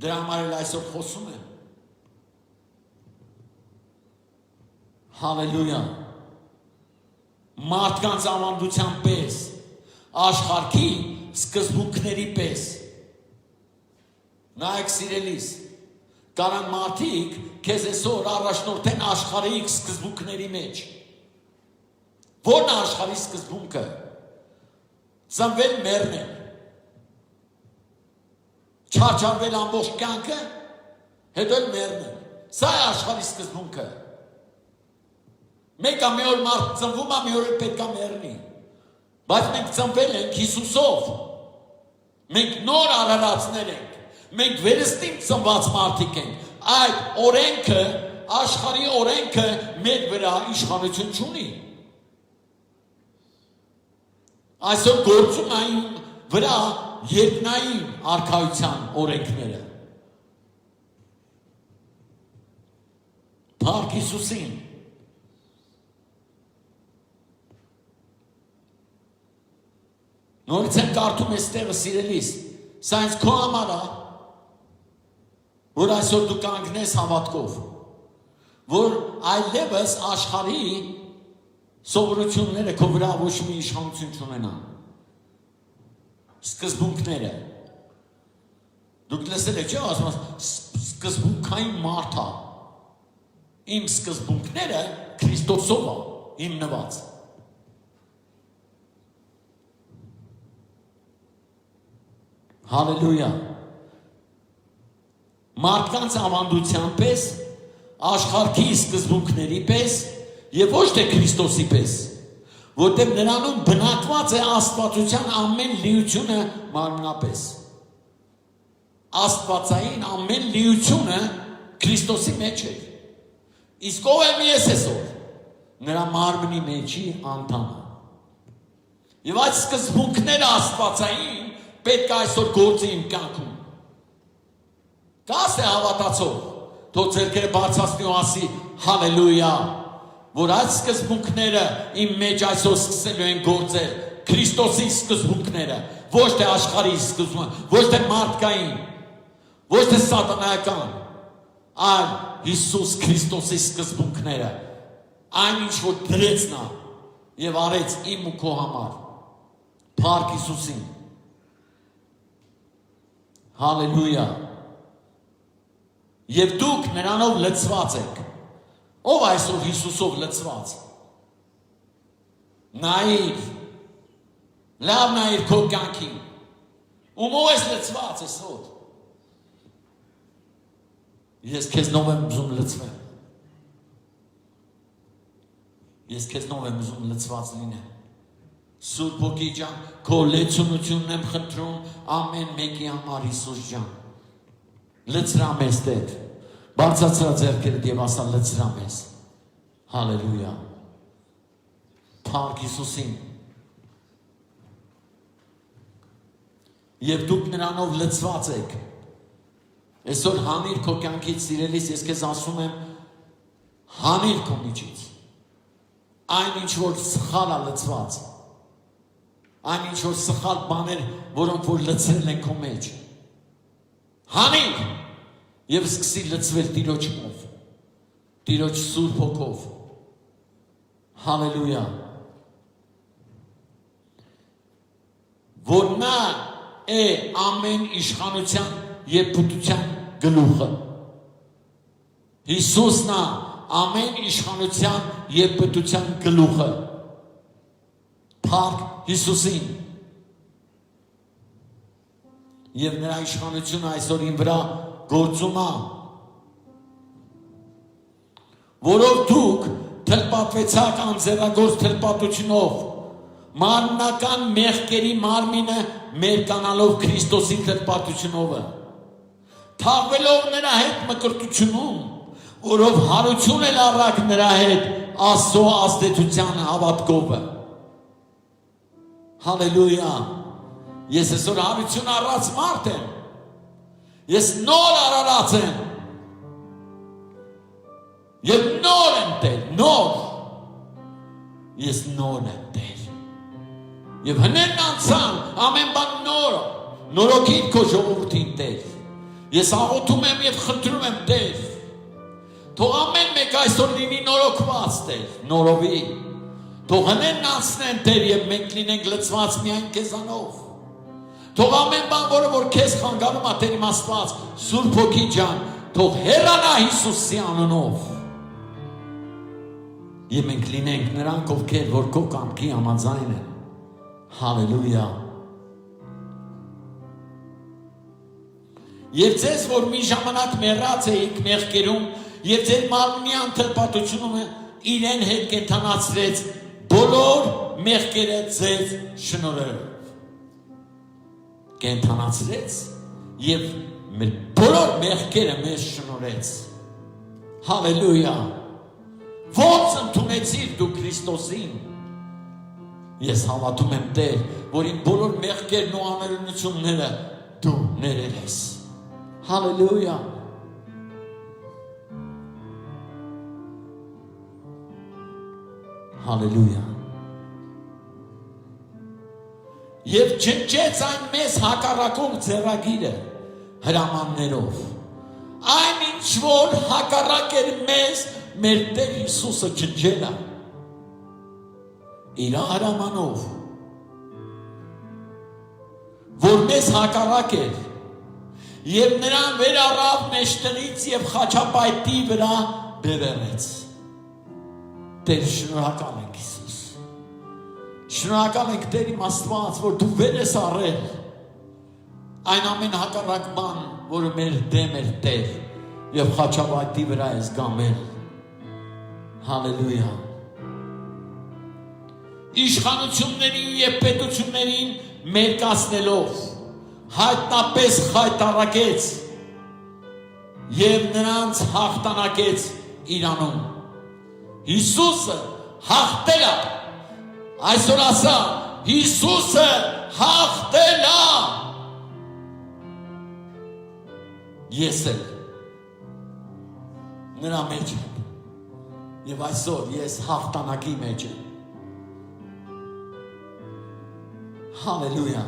Դրա համար էլ այսօր խոսում եմ։ Հալելույա։ Մարդկանց ավանդության պես, աշխարհի սկզբունքների պես։ Նայեք սիրելիս, կարան մարդիկ քեզ այսօր առաջնորդեն աշխարհի սկզբունքների մեջ։ Ո՞րն է աշխարհի սկզբունքը։ Ծնվել մեռնել։ Չարչարվել ամբողջ կյանքը, հետո էլ մեռնել։ Սա է աշխարհի սկզբունքը։ Մեկը մի օր մարդ ծնվում է, մի օր պետք է մեռնի։ Բայց մենք ծնվել ենք Հիսուսով։ Մենք նոր արարածներ ենք։ Մենք վերստին ծնված մարդիկ ենք։ Այդ օրենքը, աշխարհի օրենքը մեր վրա իշխանություն չունի։ Այսօր գործում այն վրա երկնային արքայության օրենքները։ Փառք Հիսուսին։ Նորից եմ կարդում այստեղը սիրելիս, սա ինձ քո համար է, որ այսօր դու կանգնես հավատքով, որ այլևս աշխարհի սովորությունները քո վրա ոչ մի իշխանություն չունենան։ Սկզբունքները։ Դուք լսել եք, չէ՞, ասում սկզբունքային մարդ է։ Իմ սկզբունքները Քրիստոսով է հիմնված։ Հալելույա։ Մարդկանց ավանդության պես, աշխարհի սկզբունքների պես եւ ոչ թե Քրիստոսի պես, որտեղ նրանում բնակված է աստվածության ամեն լիությունը մարմնապես։ Աստվածային ամեն լիությունը Քրիստոսի մեջ է։ Իսկ ով եմ ես այսօր։ Նրա մարմնի մեջի անդամը։ Եվ այդ սկզբունքները աստվածային պետք է այսօր գործի իմ կյանքում։ Կաս է հավատացող, թող ձեռքերը բարձրացնի ու ասի հալելույա, որ այդ սկզբունքները իմ մեջ այսօր սկսելու են գործել, Քրիստոսի սկզբունքները, ոչ թե աշխարհի սկզբունքները, ոչ թե մարդկային, ոչ թե սատանայական, այլ Հիսուս Քրիստոսի սկզբունքները, այն ինչ որ դրեց նա եւ արեց իմ ու քո համար։ Փառք Հիսուսին։ Հալելույա։ Եվ դուք նրանով լցված եք։ Ով այսօր Հիսուսով լցված։ Նայիր, լավ նայիր քո կյանքին։ Ումով ես լցված այսօր։ Ես քեզնով եմ ուզում լծվել։ Ես քեզնով եմ ուզում լծված լինել։ Սուրբ Հոգի ջան, քո լեցունությունն եմ խնդրում ամեն մեկի համար Հիսուս ջան։ Լծրա մեզ Տեր։ Բարձրացրա ձեռքերդ եւ ասա լծրա մեզ։ Հալելույա։ Փառք Հիսուսին։ Եվ դուք նրանով լծված եք։ Այսօր հանիր քո կյանքից սիրելիս, ես քեզ ասում եմ, հանիր քո միջից։ Այն ինչ որ սխալ է լծված։ Այն ինչ որ սխալ բաներ, որոնք որ լծրել են քո մեջ։ Հանիր եւ սկսի լծվել Տիրոջով։ Տիրոջ Սուրբ Հոգով։ Հալելույա։ Որ նա է ամեն իշխանության եւ բուդության գլուխը։ Հիսուսն է ամեն իշխանության եւ բուդության գլուխը։ Փառք Հիսուսին։ Եվ նրա իշխանությունը այսօր իմ վրա գործում է։ Որով դուք թլպատվեցաք անձեռագործ թլպատությունով, մարմնական մեղքերի մարմինը մերկանալով Քրիստոսի թլպատությունով, թաղվելով նրա հետ մկրտությունում, որով հարություն էլ առաք նրա հետ Աստծո ազդեցության հավատքով։ Հալելույա։ Ես այսօր հարություն առած մարդ եմ։ Ես նոր արարած եմ։ Եվ նոր եմ Տեր, նոր։ Ես նոր եմ Տեր։ Եվ հներն անցան, ամեն բան նոր, նորոգին քո ժողովրդին Տեր։ Ես աղոթում եմ եւ խնդրում եմ Տեր։ Թող ամեն մեկ այսօր լինի նորոգված Տեր, նորովի։ Թող հներն անցնեն Տեր եւ մենք լինենք լծված միայն քեզանով։ Թող ամեն բան, որը որ քեզ խանգարում է Տեր իմ Աստված, Սուրբ Հոգի ջան, թող հեռանա Հիսուսի անունով։ Եվ մենք լինենք նրանք, ովքեր որ քո կամքի համաձայն են։ Հալելույա։ Եվ ձեզ, որ մի ժամանակ մեռած էիք մեղքերում, եւ ձեր մարմնի անթլպատությունը իրեն հետ կենդանացրեց բոլոր մեղքերը ձեզ շնորհելով։ Կենդանացրեց եւ մեր բոլոր մեղքերը մեզ շնորհեց։ Հալելույա։ Ոնց ընդունեցիր դու Քրիստոսին։ Ես հավատում եմ Տեր, որ իմ բոլոր մեղքերն ու անօրենությունները դու ներել ես։ Հալելույա։ Հալելույա։ Եվ չնչեց այն մեզ հակառակող ձեռագիրը հրամաններով։ Այն ինչ որ հակառակ էր մեզ, մեր Տեր Հիսուսը չնչել է իր հրամանով, որ մեզ հակառակ էր, եւ նրան վերառավ մեջտեղից եւ խաչապայտի վրա բևեռեց։ Տեր, շնորհակալ ենք Հիսուս։ Շնորհակալ ենք Տեր իմ Աստված, որ դու վեր ես առել այն ամեն հակառակ բան, որը մեր դեմ էր Տեր, եւ խաչապայտի վրա ես գամել։ Հալելույա։ Իշխանություններին եւ պետություններին մերկացնելով հայտնապես խայտարակեց եւ նրանց հաղթանակեց Իրանում։ Հիսուսը հաղթել է։ Այսօր ասա, Հիսուսը հաղթել է։ Ես էլ նրա մեջ եմ եւ այսօր ես հաղթանակի մեջ եմ։ Հալելույա։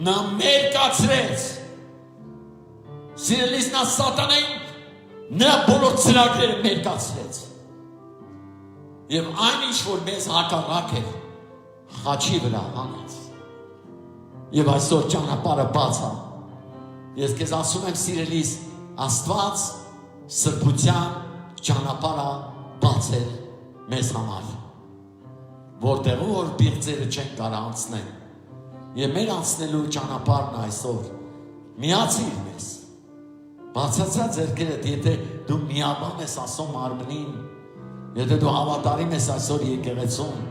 Նա մերկացրեց։ Սիրելիս, նա սատանային նրա բոլոր ծրագրերը մերկացրեց։ Եվ այն ինչ որ մեզ հակառակ էր, խաչի վրա հանեց։ Եվ այսօր ճանապարհը բաց է։ Ես քեզ ասում եմ, սիրելիս, Աստված սրբության ճանապարհը բացել մեզ համար, որտեղ որ բիղձերը չեն կարող անցնել։ Եվ մեր անցնելու ճանապարհն այսօր Միացիր մեզ։ Բացացրա ձեռքերդ, եթե դու միաբան ես ասում արմնին, եթե դու հավատարիմ ես այսօր եկեղեցուն,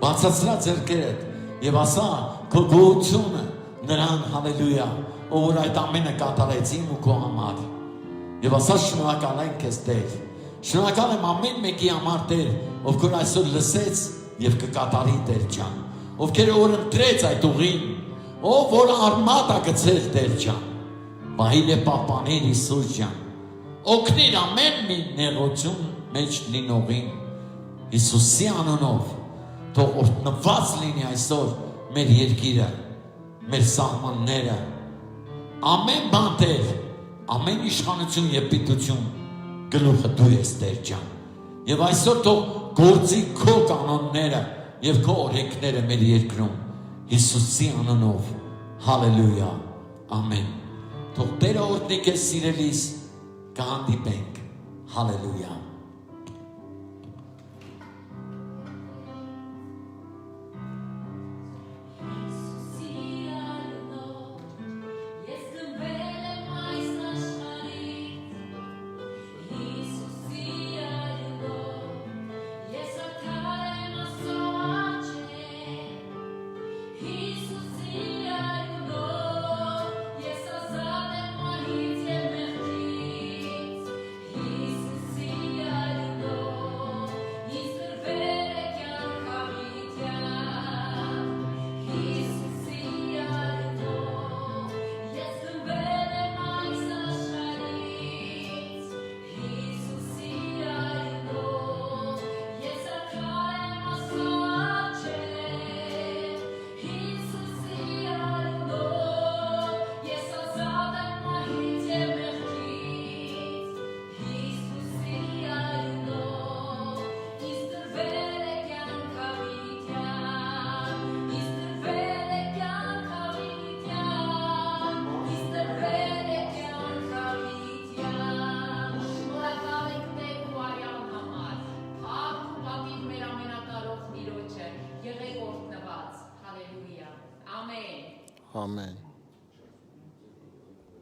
բացացրա ձեռքերդ եւ ասա քո գոհությունը նրան, հալելույա, ով այդ ամենը կատարեց իմ ու քո համար։ Եվ ասա շնորհակալ եմ քեզ Տեր։ Շնորհակալ եմ ամեն մեկի համար Տեր, ովքեր այսօր լսեց եւ կկատարի Տեր ջան։ Ովքեր որ ընտրեց այդ ուղին, ով որ արմատ է գցել Տեր ջան։ Մահիլ է պապանիր Հիսուս ջան։ Օգնիր ամեն մի նեղություն մեջ լինողին Հիսուսի անունով։ Թող օրհնված լինի այսօր մեր երկիրը, մեր սահմանները, ամեն բան Տեր, ամեն իշխանություն եւ պիտություն գլուխը դու ես Տեր ջան։ Եվ այսօր թող գործի քո կանոնները եւ քո օրենքները մեր երկրում Հիսուսի անունով։ Հալելույա։ Ամեն։ Թող Տերը օրհնի քեզ սիրելիս, կհանդիպենք։ Հալելույա։ Amen.